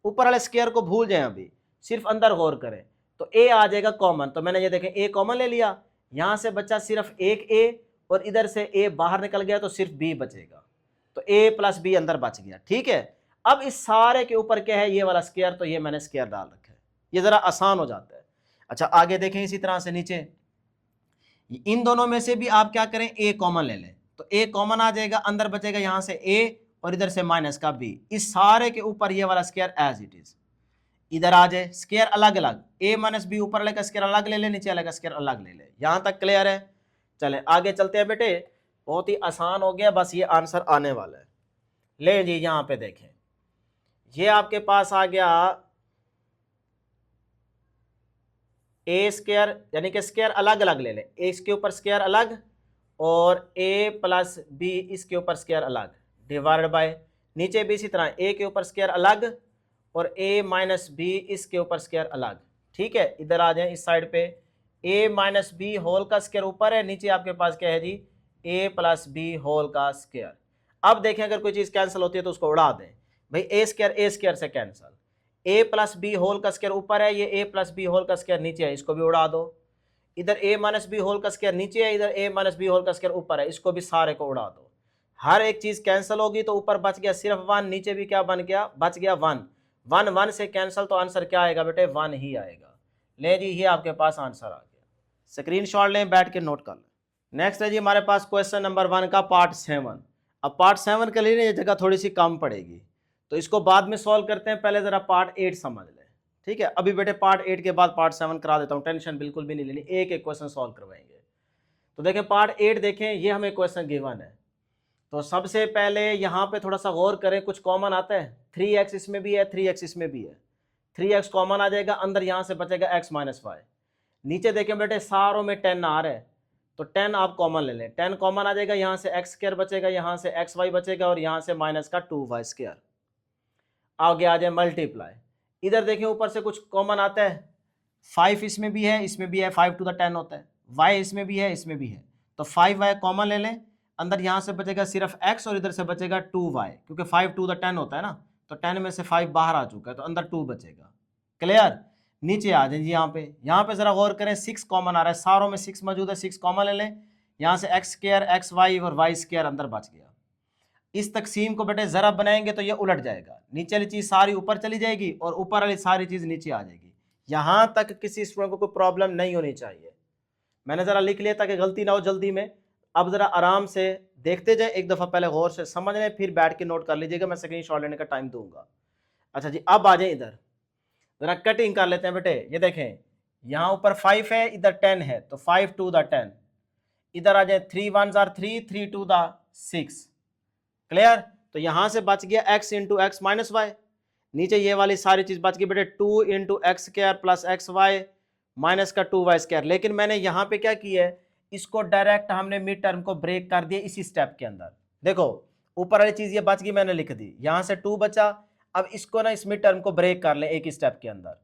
ऊपर वाले स्क्वायर को भूल जाएं, अभी सिर्फ अंदर गौर करें, तो a आ जाएगा कॉमन। तो मैंने ये देखें a कॉमन ले लिया, यहां से बचा सिर्फ एक a और इधर से a बाहर निकल गया तो सिर्फ b बचेगा, तो a प्लस बी अंदर बच गया। ठीक है, अब इस सारे के ऊपर क्या है, ये वाला स्क्वायर, तो ये मैंने स्क्वायर डाल रखा है, ये जरा आसान हो जाता है। अच्छा आगे देखें, इसी तरह से नीचे इन दोनों में से भी आप क्या करें, a कॉमन ले लें, तो a कॉमन आ जाएगा, अंदर बचेगा यहां से a और इधर से माइनस का b। इस सारे के ऊपर ये वाला स्क्वायर एज इट इज, इधर आ जाए स्क्वायर अलग अलग, a माइनस बी ऊपर वाले का स्क्वायर अलग ले ले, नीचे वाले का स्क्वायर अलग ले ले। यहां तक क्लियर है। चले आगे चलते हैं बेटे, बहुत ही आसान हो गया, बस ये आंसर आने वाला है। ले जी यहां पे देखें, ये आपके पास आ गया ए स्क्वायर, यानी कि स्क्वायर अलग अलग ले लें, ए इसके ऊपर स्क्वायर अलग और a प्लस बी इसके ऊपर स्क्वायर अलग, डिवाइड बाय नीचे भी इसी तरह a के ऊपर स्क्वायर अलग और a माइनस बी इसके ऊपर स्क्वायर अलग। ठीक है, इधर आ जाए इस साइड पे, a माइनस बी होल का स्क्वायर ऊपर है, नीचे आपके पास क्या है जी, a प्लस बी होल का स्क्वायर। अब देखें अगर कोई चीज़ कैंसिल होती है तो उसको उड़ा दें, भाई a स्क्वायर से cancel, a plus B whole का स्क्वायर ऊपर है, ये a प्लस बी होल का स्क्वायर नीचे है, इसको भी उड़ा दो। इधर a माइनस बी होल का स्क्वायर नीचे है, इधर a माइनस बी होल का स्क्वायर ऊपर है, इसको भी सारे को उड़ा दो। हर एक चीज कैंसिल होगी तो ऊपर बच गया सिर्फ 1, नीचे भी क्या बन गया, बच गया 1। 1 1 से कैंसिल, तो आंसर क्या आएगा बेटे, 1 ही आएगा। ले जी ये आपके पास आंसर आ गया, स्क्रीनशॉट लें, बैठ के नोट कर लें। नेक्स्ट है जी हमारे पास क्वेश्चन नंबर 1 का पार्ट 7। अब पार्ट 7 के लिए ये जगह थोड़ी सी कम पड़ेगी, तो इसको बाद में सॉल्व करते हैं, पहले जरा पार्ट 8 समझ लें। ठीक है, अभी बेटे पार्ट 8 के बाद पार्ट 7 करा देता हूँ, टेंशन बिल्कुल भी नहीं लेनी, एक एक क्वेश्चन सॉल्व करवाएंगे। तो देखें पार्ट 8 देखें, ये हमें क्वेश्चन गिवन है, तो सबसे पहले यहाँ पे थोड़ा सा गौर करें, कुछ कॉमन आता है, 3x इसमें भी है, 3x इसमें भी है, 3x कॉमन आ जाएगा, अंदर यहाँ से बचेगा x माइनस वाई। नीचे देखें बेटे सारों में 10 आ रहा है, तो 10 आप कॉमन ले लें, 10 कॉमन आ जाएगा, यहाँ से x स्क्वायर बचेगा, यहाँ से एक्स वाई बचेगा और यहाँ से माइनस का 2y स्क्वायर। आगे आ जाए मल्टीप्लाई, इधर देखें ऊपर से कुछ कॉमन आता है, 5 इसमें भी है, इसमें भी है, 5 टू द 10 होता है, y इसमें भी है, इसमें भी है, तो 5y कॉमन ले लें, अंदर यहाँ से बचेगा सिर्फ x और इधर से बचेगा 2y, क्योंकि 5 टू द 10 होता है ना, तो 10 में से 5 बाहर आ चुका है, तो अंदर 2 बचेगा। क्लियर, नीचे आ जाए जी, यहाँ पे जरा गौर करें, 6 कॉमन आ रहा है, सारों में 6 मौजूद है, 6 कॉमन ले लें, यहाँ से x स्क्वायर एक्स वाई और y स्क्वायर अंदर बच गया। इस तकसीम को बेटे जरा बनाएंगे तो ये उलट जाएगा, नीचे वाली चीज सारी ऊपर चली जाएगी और ऊपर वाली सारी चीज नीचे आ जाएगी। यहां तक किसी स्टूडेंट को कोई प्रॉब्लम नहीं होनी चाहिए, मैंने जरा लिख लिया ताकि गलती ना हो जल्दी में। अब जरा आराम से देखते जाए, एक दफा पहले गौर से समझ लें, फिर बैठ के नोट कर लीजिएगा, मैं स्क्रीनशॉट लेने का टाइम दूंगा। अच्छा जी, अब आ जाए इधर, जरा कटिंग कर लेते हैं बेटे। ये देखें यहाँ ऊपर 5 है, इधर 10 है, तो 5 टू द 10, इधर आ जाए 3 1s are 3, 3 to the 6। Clear, तो यहां से बच गया x into X minus Y. नीचे ये वाली सारी चीज बच गई बेटे 2 into X square plus X Y minus का 2y स्क्वायर। लेकिन मैंने यहाँ पे क्या किया है, इसको डायरेक्ट हमने मिड टर्म को ब्रेक कर दिया इसी स्टेप के अंदर। देखो ऊपर वाली चीज ये बच गई, मैंने लिख दी, यहाँ से 2 बचा। अब इसको ना इस मिड टर्म को ब्रेक कर ले एक ही स्टेप के अंदर।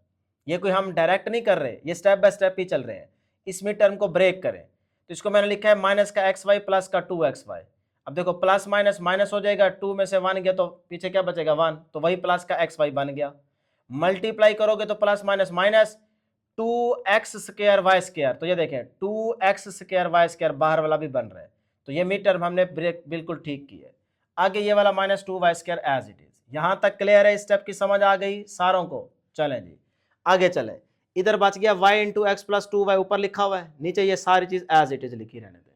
ये कोई हम डायरेक्ट नहीं कर रहे, ये स्टेप बाय स्टेप ही चल रहे हैं। इस मिड टर्म को ब्रेक करें तो इसको मैंने लिखा है माइनस का एक्स वाई प्लस का 2xy। अब देखो प्लस माइनस माइनस हो जाएगा, 2 में से 1 गया तो पीछे क्या बचेगा 1, तो वही प्लस का एक्स वाई बन गया। मल्टीप्लाई करोगे तो plus minus minus 2x square Y square, तो ये देखें 2x स्क्वायर वाई स्क्वायर बाहर वाला भी बन रहा है। तो ये मिड टर्म हमने ब्रेक बिल्कुल ठीक की है। आगे ये वाला minus 2y square as it is. यहां तक क्लियर है, स्टेप की समझ आ गई सारों को। चलें जी आगे चलें। इधर बच गया y into X plus 2y, ऊपर लिखा हुआ है, नीचे ये सारी चीज एज इट इज लिखी रहने दे।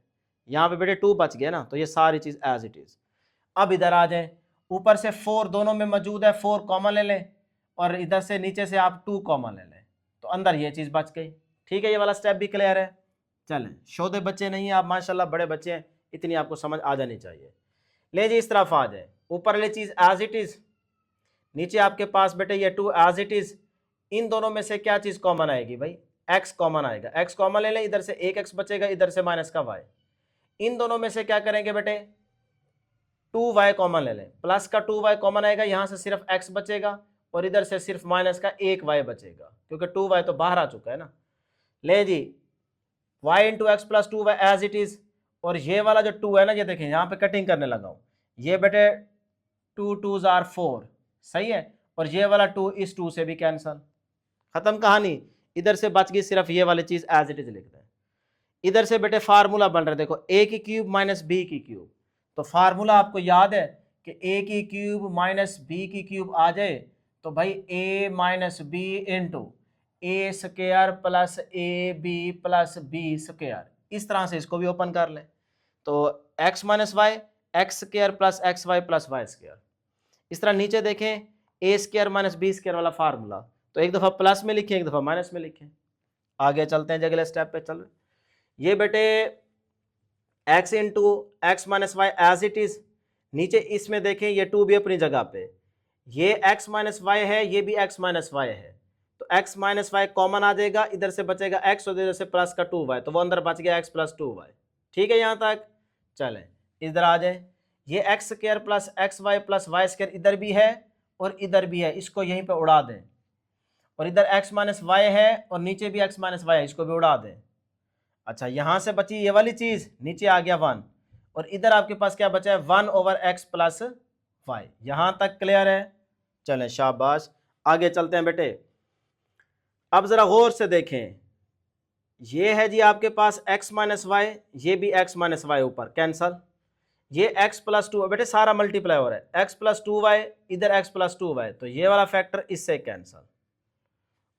यहाँ पे बेटे 2 बच गया ना, तो ये सारी चीज एज इट इज। अब इधर आ जाए, ऊपर से 4 दोनों में मौजूद है, 4 कॉमन ले लें और इधर से नीचे से आप 2 कॉमन ले लें, तो अंदर ये चीज बच गई। ठीक है, ये वाला स्टेप भी क्लियर है। चलें, शोधे बच्चे नहीं है आप, माशाल्लाह बड़े बच्चे हैं, इतनी आपको समझ आ जानी चाहिए। ले जी इस तरफ आ जाए, ऊपर वाली चीज एज इट इज, नीचे आपके पास बेटे ये 2 एज इट इज। इन दोनों में से क्या चीज कॉमन आएगी भाई, x कॉमन आएगा, x कॉमन ले लें, इधर से एक x बचेगा, इधर से माइनस का y। इन दोनों में से क्या करेंगे बेटे 2y कॉमन ले लें, प्लस का 2y कॉमन आएगा, यहां से सिर्फ x बचेगा और इधर से सिर्फ माइनस का 1y बचेगा, क्योंकि 2y तो बाहर आ चुका है ना। ले जी y into X plus 2y as it is. और ये वाला जो 2 है ना, ये देखें यहाँ पे कटिंग करने लगा हूं, ये बेटे 2 2s are 4, सही है। और ये वाला 2 इस 2 से भी कैंसल, खत्म कहानी। इधर से बच गई सिर्फ ये वाली चीज एज इट इज लिख दें। इधर से बेटे फार्मूला बन रहा है, देखो a की क्यूब माइनस बी की क्यूब। तो फार्मूला आपको याद है कि a की क्यूब माइनस बी की क्यूब आ जाए तो भाई a minus B into A square plus A B plus B square. इस तरह से इसको भी ओपन कर लें, तो x minus Y X square plus X Y plus Y square. इस तरह नीचे देखें A square minus B square वाला फार्मूला, तो एक दफ़ा प्लस में लिखें एक दफ़ा माइनस में लिखें। आगे चलते हैं, अगले स्टेप पे चल रहे। ये बेटे x into X minus Y as it is. नीचे इसमें देखें ये 2 भी अपनी जगह पे, ये x माइनस वाई है, ये भी x माइनस वाई है, तो x माइनस वाई कॉमन आ जाएगा, इधर से बचेगा x और इधर से प्लस का 2y, तो वो अंदर बच गया x प्लस 2y। ठीक है यहाँ तक। चलें इधर आ जाए, ये X square plus X Y plus Y square इधर भी है और इधर भी है, इसको यहीं पे उड़ा दें। और इधर x माइनस वाई है और नीचे भी x माइनस वाई है, इसको भी उड़ा दें। अच्छा यहाँ से बची ये वाली चीज, नीचे आ गया 1 और इधर आपके पास क्या बचा है 1 ओवर एक्स प्लस वाई। यहाँ तक क्लियर है। चलें शाबाश, आगे चलते हैं बेटे। अब जरा गौर से देखें, ये है जी आपके पास x माइनस वाई, ये भी x माइनस वाई ऊपर कैंसल, ये x प्लस 2 बेटे सारा मल्टीप्लाई हो रहा है, x प्लस 2y इधर x प्लस 2y, तो ये वाला फैक्टर इससे कैंसल।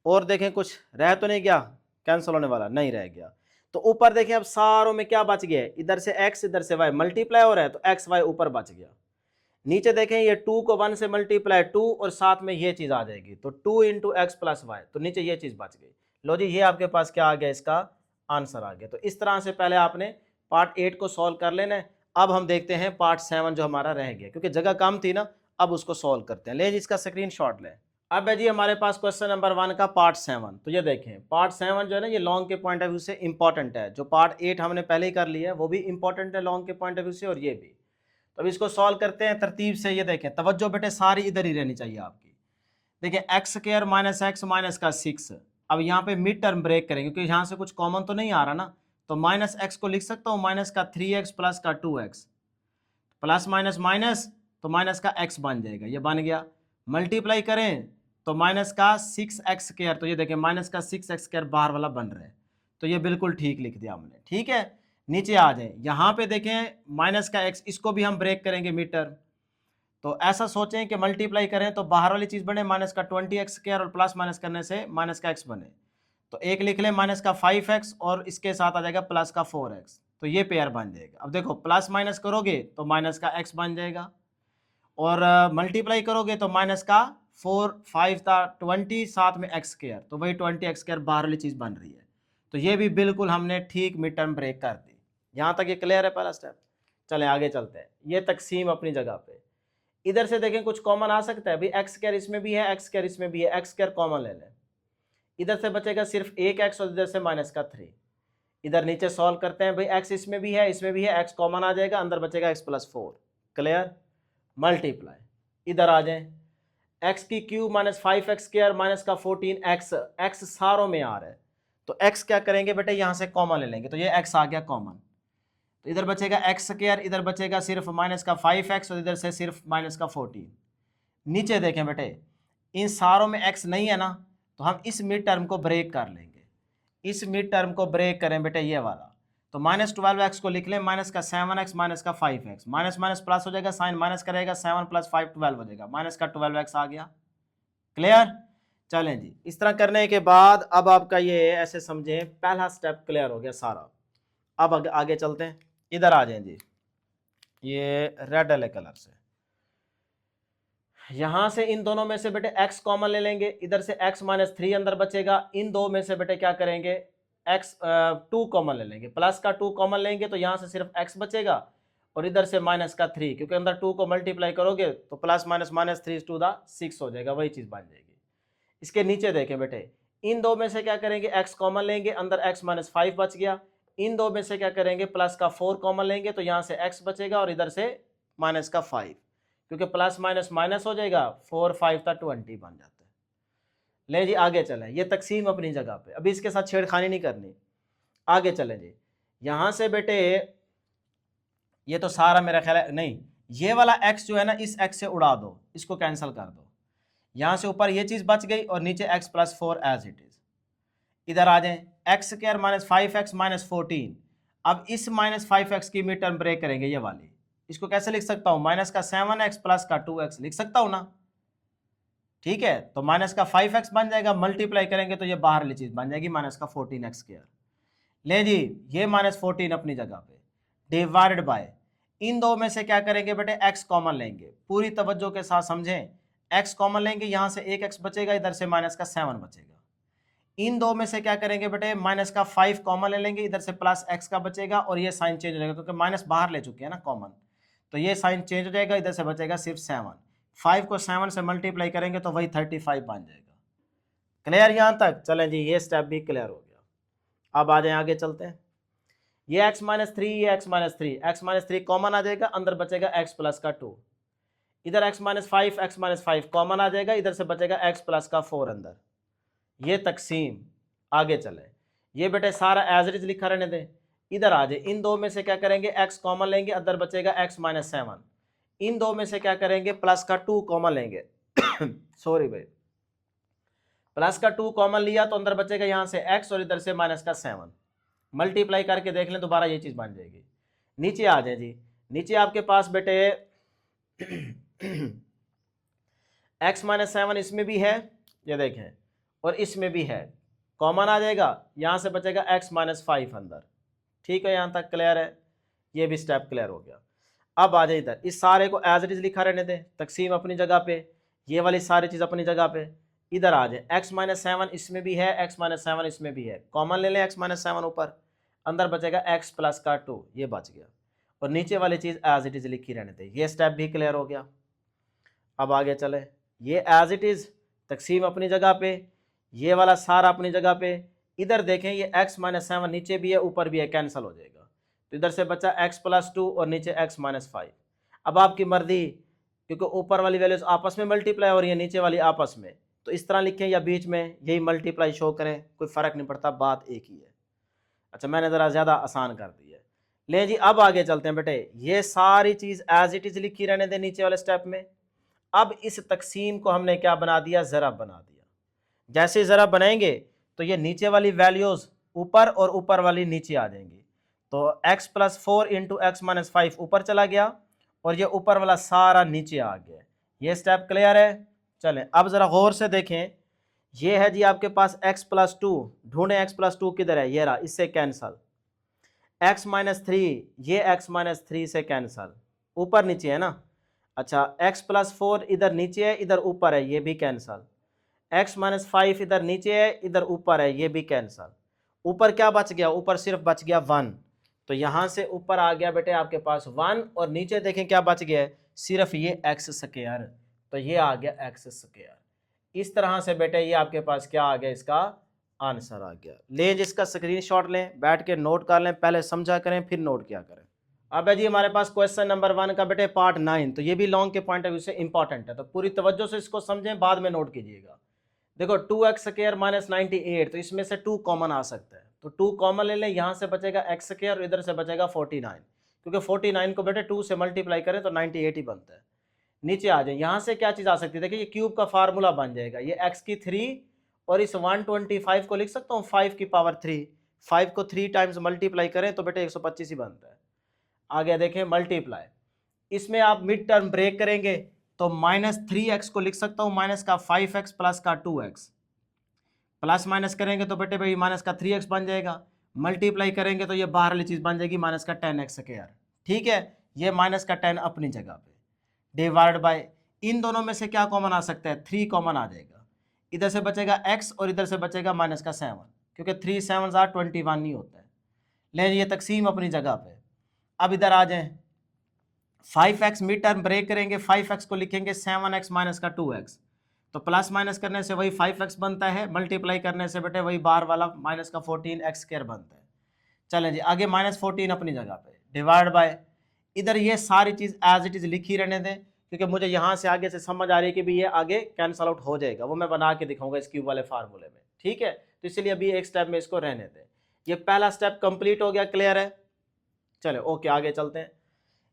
और देखें कुछ रह तो नहीं गया कैंसिल होने वाला, नहीं रह गया। तो ऊपर देखें अब सारों में क्या बच गया, इधर से x इधर से y मल्टीप्लाई हो रहा है, तो एक्स वाई ऊपर बच गया। नीचे देखें ये 2 को 1 से मल्टीप्लाई 2 और साथ में ये चीज आ जाएगी, तो 2 इंटू एक्स प्लस वाई, तो नीचे ये चीज बच गई। लो जी ये आपके पास क्या आ गया, इसका आंसर आ गया। तो इस तरह से पहले आपने पार्ट 8 को सॉल्व कर लेना है। अब हम देखते हैं पार्ट 7 जो हमारा रह गया, क्योंकि जगह कम थी ना, अब उसको सॉल्व करते हैं। ले जी इसका स्क्रीनशॉट लें। अब है जी हमारे पास क्वेश्चन नंबर 1 का पार्ट 7। तो ये देखें पार्ट 7 जो है ना, ये लॉन्ग के पॉइंट ऑफ व्यू से इंपॉर्टेंट है। जो पार्ट 8 हमने पहले ही कर लिया है वो भी इंपॉर्टेंट है लॉन्ग के पॉइंट ऑफ व्यू से, और ये भी। तो अब इसको सॉल्व करते हैं तरतीब से। ये देखें तवज्जो बेटे सारी इधर ही रहनी चाहिए आपकी। देखिए x square minus x minus का 6। अब यहाँ पे मिड टर्म ब्रेक करेंगे क्योंकि यहाँ से कुछ कॉमन तो नहीं आ रहा ना, तो माइनस एक्स को लिख सकता हूँ माइनस का 3x प्लस का 2x, प्लस माइनस माइनस तो माइनस का x बन जाएगा, ये बन गया। मल्टीप्लाई करें तो माइनस का 6x स्क्वायर, तो ये देखें माइनस का 6x स्क्वायर बाहर वाला बन रहा है, तो ये बिल्कुल ठीक लिख दिया हमने। ठीक है, नीचे आ जाए, यहाँ पे देखें माइनस का x, इसको भी हम ब्रेक करेंगे मिड टर्म। तो ऐसा सोचें कि मल्टीप्लाई करें तो बाहर वाली चीज़ बने माइनस का 20x स्क्वायर और प्लस माइनस करने से माइनस का x बने, तो एक लिख लें माइनस का 5x और इसके साथ आ जाएगा प्लस का 4x, तो ये पेयर बन जाएगा। अब देखो प्लस माइनस करोगे तो माइनस का x बन जाएगा, और मल्टीप्लाई करोगे तो माइनस का 4 5 था 20 साथ में x स्क्वायर, तो वही 20x स्क्वायर बाहर वाली चीज़ बन रही है। तो ये भी बिल्कुल हमने ठीक मिड टर्म ब्रेक कर दी। यहाँ तक ये क्लियर है पहला स्टेप। चलें आगे चलते हैं। ये तकसीम अपनी जगह पे, इधर से देखें कुछ कॉमन आ सकता है भाई, एक्स स्क्वायर इसमें भी है, एक्स स्क्वायर इसमें भी है, एक्स स्क्वायर कॉमन ले लें, इधर से बचेगा सिर्फ एक एक्स और इधर से माइनस का 3। इधर नीचे सॉल्व करते हैं भाई, एक्स इसमें भी है इसमें भी है, एक्स कॉमन आ जाएगा, अंदर बचेगा एक्स प्लस 4। क्लियर? मल्टीप्लाई, इधर आ जाए, एक्स की cube minus 5x square minus का 14x, एक्स सारों में आ रहा है तो एक्स क्या करेंगे बेटे, यहाँ से कॉमन ले लेंगे, तो ये एक्स आ गया कॉमन, तो इधर बचेगा एक्स स्क्वायर, इधर बचेगा सिर्फ माइनस का 5x और इधर से सिर्फ माइनस का 14। नीचे देखें बेटे, इन सारों में x नहीं है ना, तो हम इस मिड टर्म को ब्रेक कर लेंगे, इस मिड टर्म को ब्रेक करें बेटे ये वाला, तो माइनस 12x को लिख लें, माइनस का 7x माइनस का 5x, माइनस माइनस प्लस हो जाएगा, साइन माइनस करेगा, 7 प्लस 5 12 हो जाएगा, माइनस का 12x आ गया। क्लियर? चलें जी, इस तरह करने के बाद अब आपका ये ऐसे समझें पहला स्टेप क्लियर हो गया सारा। अब आगे चलते हैं, इधर आ जाएं जी, ये रेड वाले कलर से, यहां से इन दोनों में से बेटे x कॉमन ले लेंगे, इधर से x माइनस 3 अंदर बचेगा, इन दो में से बेटे क्या करेंगे, x 2 कॉमन ले लेंगे, प्लस का 2 कॉमन लेंगे तो यहां से सिर्फ x बचेगा और इधर से माइनस का 3, क्योंकि अंदर 2 को मल्टीप्लाई करोगे तो plus minus minus 3 to the 6 हो जाएगा, वही चीज बन जाएगी। इसके नीचे देखें बेटे, इन दो में से क्या करेंगे, x कॉमन लेंगे, अंदर x माइनस 5 बच गया, इन दो में से क्या करेंगे, प्लस का 4 कॉमन लेंगे तो यहां से x बचेगा और इधर से माइनस का 5, क्योंकि प्लस माइनस माइनस हो जाएगा, 4 5 था 20 बन जाता है। ले जी आगे चलें, ये तकसीम अपनी जगह पे, अभी इसके साथ छेड़खानी नहीं करनी, आगे चलें जी। यहां से बेटे ये तो सारा मेरा ख्याल है, नहीं ये वाला x जो है ना, इस x से उड़ा दो, इसको कैंसिल कर दो, यहां से ऊपर ये चीज बच गई और नीचे x plus 4 as it is. इधर आ जाए, x square minus 5x minus 14, अब इस माइनस 5x की मिड टर्म ब्रेक करेंगे ये वाली, इसको कैसे लिख सकता हूं, माइनस का 7x प्लस का 2x लिख सकता हूं ना, ठीक है, तो माइनस का 5x बन जाएगा, मल्टीप्लाई करेंगे तो ये बाहर वाली चीज बन जाएगी माइनस का 14x स्क्वायर। ले जी, ये माइनस 14 अपनी जगह पे, डिवाइडेड बाय, इन दो में से क्या करेंगे बेटे, x कॉमन लेंगे, पूरी तवज्जो के साथ समझें, x कॉमन लेंगे, यहां से एक x बचेगा, इधर से माइनस का 7 बचेगा, इन दो में से क्या करेंगे बेटे, माइनस का 5 कॉमन ले लेंगे, इधर से प्लस x का बचेगा और ये साइन चेंज हो जाएगा, क्योंकि माइनस बाहर ले चुके हैं ना कॉमन, तो ये साइन चेंज हो जाएगा, इधर से बचेगा सिर्फ 7, 5 को 7 से मल्टीप्लाई करेंगे तो वही 35 बन जाएगा। क्लियर यहां तक? चलें जी, ये स्टेप भी क्लियर हो गया। अब आ जाए आगे चलते हैं, ये x माइनस 3, ये x minus 3, x minus 3 common आ जाएगा, अंदर बचेगा x प्लस का 2, इधर x minus 5, x minus 5 common आ जाएगा, इधर से बचेगा x प्लस का 4 अंदर, ये तकसीम। आगे चले, ये बेटे सारा एज इट इज लिखा रहने दें, इधर आ जाए, इन दो में से क्या करेंगे, x कॉमन लेंगे, अंदर बचेगा x माइनस 7, इन दो में से क्या करेंगे, प्लस का 2 कॉमन लेंगे सॉरी भाई, प्लस का 2 कॉमन लिया तो अंदर बचेगा यहां से x और इधर से माइनस का 7, मल्टीप्लाई करके देख लें दोबारा ये चीज बन जाएगी। नीचे आ जाए जी, नीचे आपके पास बेटे x माइनस 7 इसमें भी है, ये देखें, और इसमें भी है, कॉमन आ जाएगा, यहां से बचेगा x माइनस 5 अंदर। ठीक है, यहां तक क्लियर है, ये भी स्टेप क्लियर हो गया। अब आ जाए इधर, इस सारे को एज इट इज लिखा रहने दें, तकसीम अपनी जगह पे, ये वाली सारी चीज अपनी जगह पे। इधर आ जाए, x माइनस 7 इसमें भी है, x माइनस 7 इसमें भी है, कॉमन ले लें x माइनस 7 ऊपर, अंदर बचेगा x प्लस का 2, ये बच गया, और नीचे वाली चीज एज इट इज लिखी रहने दें, ये स्टेप भी क्लियर हो गया। अब आगे चले, ये एज इट इज तकसीम अपनी जगह पे, ये वाला सारा अपनी जगह पे। इधर देखें, ये x माइनस 7 नीचे भी है ऊपर भी है, कैंसिल हो जाएगा, तो इधर से बचा x प्लस 2 और नीचे x माइनस 5। अब आपकी मर्जी, क्योंकि ऊपर वाली वैल्यूज आपस में मल्टीप्लाई हो रही है, नीचे वाली आपस में, तो इस तरह लिखें या बीच में यही मल्टीप्लाई शो करें, कोई फ़र्क नहीं पड़ता, बात एक ही है। अच्छा, मैंने ज़रा ज़्यादा आसान कर दी है। ले जी, अब आगे चलते हैं बेटे, ये सारी चीज़ एज इट इज़ लिखी रहने दें नीचे वाले स्टेप में। अब इस तकसीम को हमने क्या बना दिया, ज़रब बना दिया। जैसे ज़रब बनाएंगे तो ये नीचे वाली वैल्यूज़ ऊपर और ऊपर वाली नीचे आ जाएंगी, तो x plus 4 into X minus 5 ऊपर चला गया और ये ऊपर वाला सारा नीचे आ गया। ये स्टेप क्लियर है? चलें अब ज़रा गौर से देखें, ये है जी आपके पास x प्लस 2, ढूंढें x प्लस 2 किधर है, ये रहा, इससे कैंसल, x माइनस 3, ये x माइनस 3 से कैंसल, ऊपर नीचे है ना। अच्छा, x प्लस 4 इधर नीचे है, इधर ऊपर है, ये भी कैंसल, x माइनस 5 इधर नीचे है, इधर ऊपर है, ये भी कैंसल। ऊपर क्या बच गया, ऊपर सिर्फ बच गया 1, तो यहाँ से ऊपर आ गया बेटे आपके पास 1, और नीचे देखें क्या बच गया है, सिर्फ ये एक्स स्क्वायर, तो ये आ गया एक्स स्क्वायर। इस तरह से बेटे ये आपके पास क्या आ गया, इसका आंसर आ गया। लें जिसका स्क्रीनशॉट लें, बैठ के नोट कर लें, पहले समझा करें फिर नोट किया करें। अब है जी हमारे पास क्वेश्चन नंबर 1 का बेटे पार्ट 9, तो ये भी लॉन्ग के पॉइंट ऑफ व्यू से इंपॉर्टेंट है, तो पूरी तवज्जो से इसको समझें, बाद में नोट कीजिएगा। देखो 2x² माइनस 98, तो इसमें से 2 कॉमन आ सकता है, तो 2 कॉमन ले लें, यहाँ से बचेगा x² और इधर से बचेगा 49, क्योंकि 49 को बेटे 2 से मल्टीप्लाई करें तो 98 ही बनता है। नीचे आ जाए, यहाँ से क्या चीज़ आ सकती है, देखिए ये क्यूब का फार्मूला बन जाएगा, ये x की 3 और इस 125 को लिख सकता हूँ 5 की पावर 3, 5 को 3 टाइम्स मल्टीप्लाई करें तो बेटे 125 ही बनता है। आगे देखें मल्टीप्लाई, इसमें आप मिड टर्म ब्रेक करेंगे तो -3x को लिख सकता हूँ माइनस का 5x प्लस का 2x, प्लस माइनस करेंगे तो बेटे भाई माइनस का 3x बन जाएगा, मल्टीप्लाई करेंगे तो ये बाहर वाली चीज़ बन जाएगी माइनस का 10x²। ठीक है, ये माइनस का 10 अपनी जगह पे, डिवाइड बाय इन दोनों में से क्या कॉमन आ सकता है, 3 कॉमन आ जाएगा, इधर से बचेगा x और इधर से बचेगा माइनस का 7, क्योंकि 3 7 21 नहीं होता है। लेकिन ये तकसीम अपनी जगह पे। अब इधर आ जाएं, 5x मिड टर्म ब्रेक करेंगे, 5x को लिखेंगे 7x माइनस का 2x, तो प्लस माइनस करने से वही 5x बनता है, मल्टीप्लाई करने से बेटे वही बाहर वाला माइनस का 14x² बनता है। चलें जी आगे, -14 अपनी जगह पे, डिवाइड बाय इधर ये सारी चीज़ एज इट इज़ लिखी रहने दें, क्योंकि मुझे यहाँ से आगे से समझ आ रही है कि भी ये आगे कैंसल आउट हो जाएगा, वो मैं बना के दिखाऊंगा इस क्यूब वाले फार्मूले में। ठीक है, तो इसलिए अभी एक स्टेप में इसको रहने दें। ये पहला स्टेप कंप्लीट हो गया, क्लियर है। चले ओके आगे चलते हैं।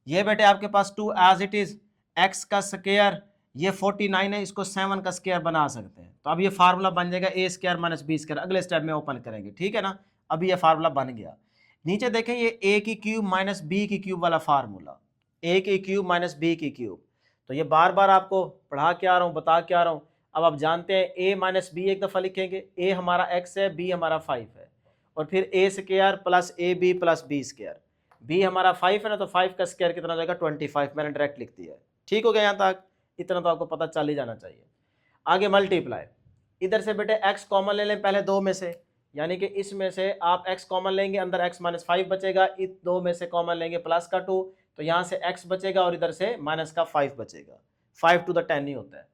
ये बेटे आपके पास 2 एज इट इज़ x का स्क्वायर, ये 49 है, इसको 7 का स्क्वायर बना सकते हैं, तो अब ये फार्मूला बन जाएगा a² माइनस b², अगले स्टेप में ओपन करेंगे। ठीक है ना, अभी ये फार्मूला बन गया। नीचे देखें ये a की क्यूब माइनस b की क्यूब वाला फार्मूला, a की क्यूब माइनस b की क्यूब, तो ये बार बार आपको पढ़ा के आ रहा हूँ, बता के आ रहा हूँ। अब आप जानते हैं a माइनस b एक दफ़ा लिखेंगे, a हमारा x है, b हमारा 5 है, और फिर a² plus ab plus b², b हमारा 5 है ना, तो 5 का स्क्वायर कितना हो जाएगा 25, मैंने डायरेक्ट लिख दिया है। ठीक हो गया, यहाँ तक इतना तो आपको पता चल ही जाना चाहिए। आगे मल्टीप्लाई, इधर से बेटे x कॉमन ले लें पहले दो में से, यानी कि इसमें से आप x कॉमन लेंगे, अंदर x माइनस 5 बचेगा, इस दो में से कॉमन लेंगे प्लस का 2, तो यहाँ से x बचेगा और इधर से माइनस का 5 बचेगा, 5 to the 10 नहीं होता है।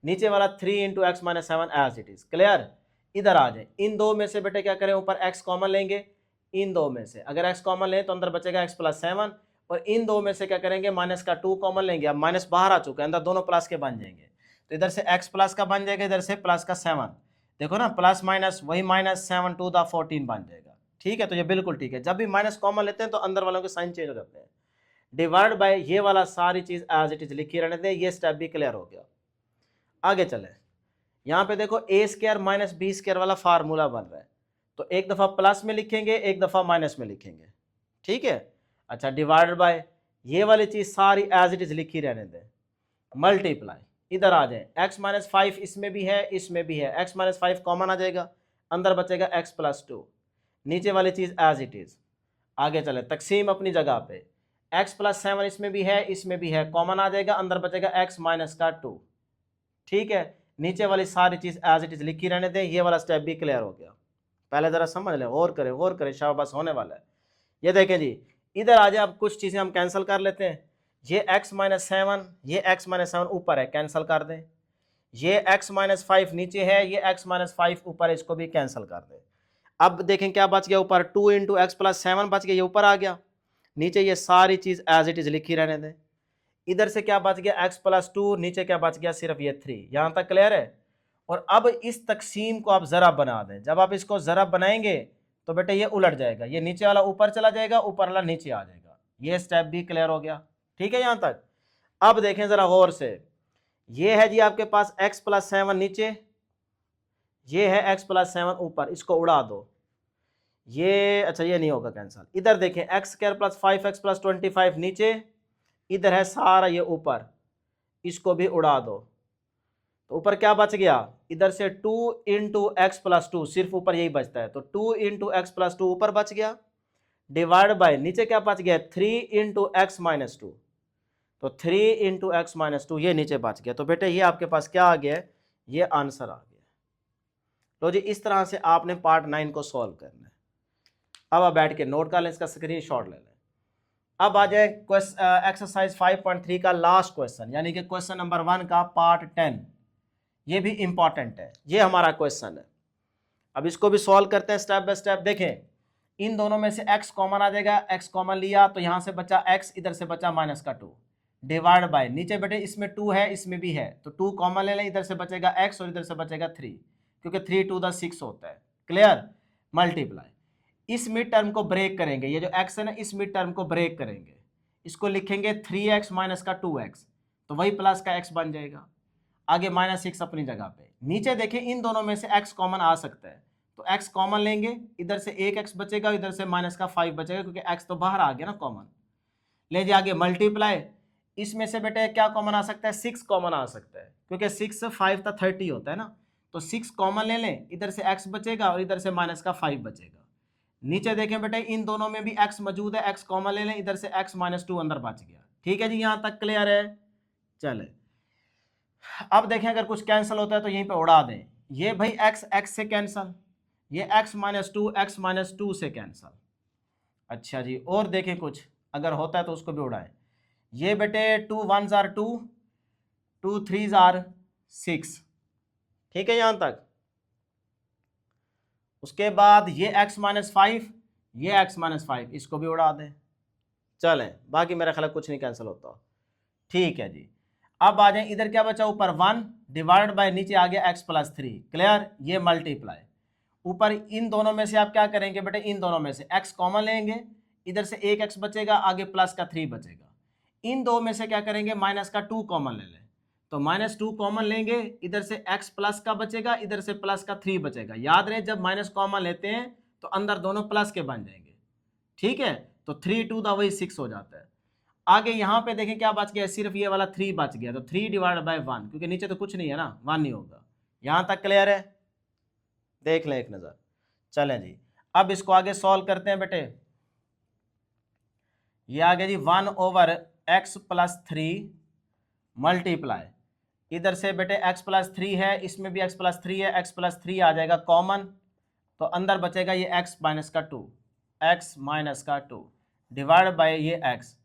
नीचे वाला 3 into X minus 7 as it is, clear. इधर आ जाए, इन दो में से बेटे क्या करें, ऊपर x कॉमन लेंगे, इन दो में से अगर x कॉमन लें तो अंदर बचेगा x प्लस 7, और इन दो में से क्या करेंगे, माइनस का 2 कॉमन लेंगे, अब माइनस बाहर आ चुका है, अंदर दोनों प्लस के बन जाएंगे, तो इधर से x प्लस का बन जाएगा, इधर से प्लस का 7, देखो ना प्लस माइनस वही -7 to the 14 बन जाएगा। ठीक है, तो ये बिल्कुल ठीक है, जब भी माइनस कॉमन लेते हैं तो अंदर वालों के साइन चेंज हो जाते हैं। डिवाइड बाय ये वाला सारी चीज़ एज इट इज लिखी रहने दें, ये स्टेप भी क्लियर हो गया। आगे चले, यहाँ पे देखो a² माइनस b² वाला फार्मूला बन रहा है, तो एक दफ़ा प्लस में लिखेंगे, एक दफ़ा माइनस में लिखेंगे। ठीक है, अच्छा डिवाइड बाय ये वाली चीज़ सारी एज इट इज़ लिखी रहने दें। मल्टीप्लाई, इधर आ जाए, x माइनस 5 इसमें भी है, इसमें भी है, x माइनस 5 कॉमन आ जाएगा, अंदर बचेगा x प्लस 2, नीचे वाली चीज़ एज इट इज़। आगे चले, तकसीम अपनी जगह पे, x प्लस 7 इसमें भी है, इसमें भी है, कॉमन आ जाएगा, अंदर बचेगा x माइनस का 2। ठीक है, नीचे वाली सारी चीज़ एज इट इज़ लिखी रहने दें, ये वाला स्टेप भी क्लियर हो गया। पहले ज़रा समझ लें, गौर करें, शाबाश होने वाला है। ये देखें जी, इधर आ जाए, अब कुछ चीज़ें हम कैंसिल कर लेते हैं, ये x माइनस 7, ये x माइनस 7 ऊपर है, कैंसिल कर दें, ये x माइनस 5 नीचे है, ये x माइनस 5 ऊपर है, इसको भी कैंसिल कर दें। अब देखें क्या बच गया ऊपर, 2 इंटू एक्स प्लस 7 बच गया, ये ऊपर आ गया, नीचे ये सारी चीज़ एज इट इज़ लिखी रहने दें। इधर से क्या बच गया, x प्लस 2, नीचे क्या बच गया, सिर्फ ये 3, यहाँ तक क्लियर है। और अब इस तकसीम को आप ज़रा बना दें, जब आप इसको ज़रा बनाएंगे तो बेटे ये उलट जाएगा, ये नीचे वाला ऊपर चला जाएगा, ऊपर वाला नीचे आ जाएगा, ये स्टेप भी क्लियर हो गया। ठीक है यहाँ तक। अब देखें ज़रा गौर से, ये है जी आपके पास x प्लस 7 नीचे, ये है x प्लस 7 ऊपर, इसको उड़ा दो, ये अच्छा ये नहीं होगा कैंसल। इधर देखें x² प्लस 5x प्लस 25 नीचे, इधर है सारा ये ऊपर, इसको भी उड़ा दो, तो ऊपर क्या बच गया, इधर से 2 इंटू एक्स प्लस 2, सिर्फ ऊपर यही बचता है, तो 2 इंटू एक्स प्लस 2 ऊपर बच गया, डिवाइड बाय नीचे क्या बच गया, 3 इंटू एक्स माइनस 2, तो 3 इंटू एक्स माइनस 2 ये नीचे बच गया। तो बेटे ये आपके पास क्या आ गया, ये आंसर आ गया। तो जी इस तरह से आपने पार्ट 9 को सॉल्व करना है। अब आप बैठ के नोट कर लें, इसका स्क्रीन शॉट ले लें। अब आ जाए एक्सरसाइज 5.3 का लास्ट क्वेश्चन, यानी कि क्वेश्चन नंबर 1 का पार्ट 10। ये भी इंपॉर्टेंट है, ये हमारा क्वेश्चन है। अब इसको भी सॉल्व करते हैं स्टेप बाय स्टेप। देखें, इन दोनों में से x कॉमन आ जाएगा, x कॉमन लिया तो यहां से बचा x, इधर से बचा माइनस का 2, डिवाइड बाय नीचे बेटे इसमें 2 है इसमें भी है तो 2 कॉमन ले लें, इधर से बचेगा x और इधर से बचेगा 3, क्योंकि 3 2 6 होता है। क्लियर? मल्टीप्लाई, इस मिड टर्म को ब्रेक करेंगे, ये जो x है ना इस मिड टर्म को ब्रेक करेंगे, इसको लिखेंगे 3x माइनस का 2x, तो वही प्लस का x बन जाएगा। आगे -6 अपनी जगह पे। नीचे देखिए इन दोनों में से x कॉमन आ सकता है तो x कॉमन लेंगे, इधर से एक x बचेगा, इधर से माइनस का 5 बचेगा, क्योंकि x तो बाहर आ गया ना कॉमन। ले जी आगे मल्टीप्लाई, इसमें से बेटे क्या कॉमन आ सकता है, 6 कॉमन आ सकता है, क्योंकि 6 से 5 था 30 होता है ना, तो 6 कॉमन ले लें, इधर से x बचेगा और इधर से माइनस का 5 बचेगा। नीचे देखें बेटे इन दोनों में भी x मौजूद है, x कॉमन ले लें, इधर से x -2 अंदर बच गया। ठीक है जी, यहां तक क्लियर है? चले अब देखें अगर कुछ कैंसिल होता है तो यहीं पे उड़ा दें। ये भाई x से कैंसिल, ये x -2 से कैंसिल। अच्छा जी, और देखें कुछ अगर होता है तो उसको भी उड़ाएं। ये बेटे 2 1s are 2, 2 3s are 6। ठीक है यहां तक? उसके बाद ये x-5, ये x-5, इसको भी उड़ा दें। चलें, बाकी मेरा ख्याल कुछ नहीं कैंसिल होता। ठीक है जी, अब आ जाए इधर क्या बचा, ऊपर 1 डिवाइड बाय नीचे आ गया x+3। क्लियर? ये मल्टीप्लाई, ऊपर इन दोनों में से आप क्या करेंगे बेटे, इन दोनों में से x कॉमन लेंगे, इधर से एक x बचेगा, आगे प्लस का 3 बचेगा। इन दो में से क्या करेंगे, माइनस का 2 कॉमन ले लें, तो -2 कॉमन लेंगे, इधर से x प्लस का बचेगा, इधर से प्लस का 3 बचेगा। याद रहे जब माइनस कॉमन लेते हैं तो अंदर दोनों प्लस के बन जाएंगे। ठीक है, तो 3 2 दा वही 6 हो जाता है। आगे यहाँ पे देखें क्या बच गया, सिर्फ ये वाला 3 बच गया, तो 3 डिवाइड बाय 1, क्योंकि नीचे तो कुछ नहीं है ना, 1 नहीं होगा। यहाँ तक क्लियर है? देख लें एक नज़र। चलें जी, अब इसको आगे सॉल्व करते हैं बेटे। ये आ गया जी 1/x+3 मल्टीप्लाई, इधर से बेटे x+3 है, इसमें भी x+3 है, x+3 आ जाएगा कॉमन, तो अंदर बचेगा ये x-2 डिवाइड बाय ये x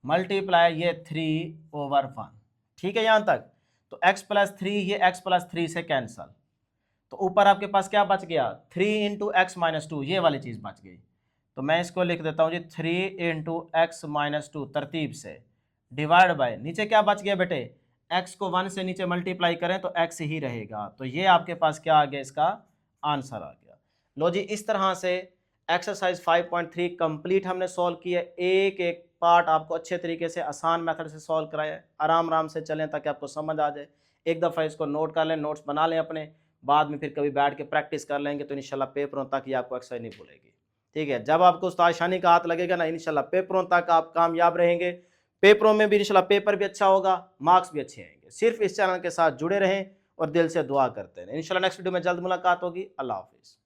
मल्टीप्लाई ये 3/1। ठीक है यहाँ तक? तो x+3 ये x+3 से कैंसल, तो ऊपर आपके पास क्या बच गया, 3 × x-2, ये वाली चीज़ बच गई। तो मैं इसको लिख देता हूँ जी 3 × x-2 तरतीब से, डिवाइड बाय नीचे क्या बच गया बेटे, x को 1 से नीचे मल्टीप्लाई करें तो x ही रहेगा। तो ये आपके पास क्या आ गया, इसका आंसर आ गया। लो जी, इस तरह से एक्सरसाइज 5.3 कंप्लीट हमने सॉल्व किया। एक एक पार्ट आपको अच्छे तरीके से आसान मेथड से सॉल्व कराया है। आराम आराम से चलें ताकि आपको समझ आ जाए। एक दफ़ा इसको नोट कर लें, नोट्स बना लें अपने, बाद में फिर कभी बैठ के प्रैक्टिस कर लेंगे तो इंशाल्लाह पेपरों तक ये आपको एक्सरसाइज नहीं भूलेगी। ठीक है, जब आपको उस्ताद शानी का हाथ लगेगा ना, इंशाल्लाह पेपरों तक आप कामयाब रहेंगे। पेपरों में भी इंशाल्लाह पेपर भी अच्छा होगा, मार्क्स भी अच्छे आएंगे। सिर्फ इस चैनल के साथ जुड़े रहें और दिल से दुआ करते हैं। इंशाल्लाह नेक्स्ट वीडियो में जल्द मुलाकात होगी। अल्लाह हाफिज़।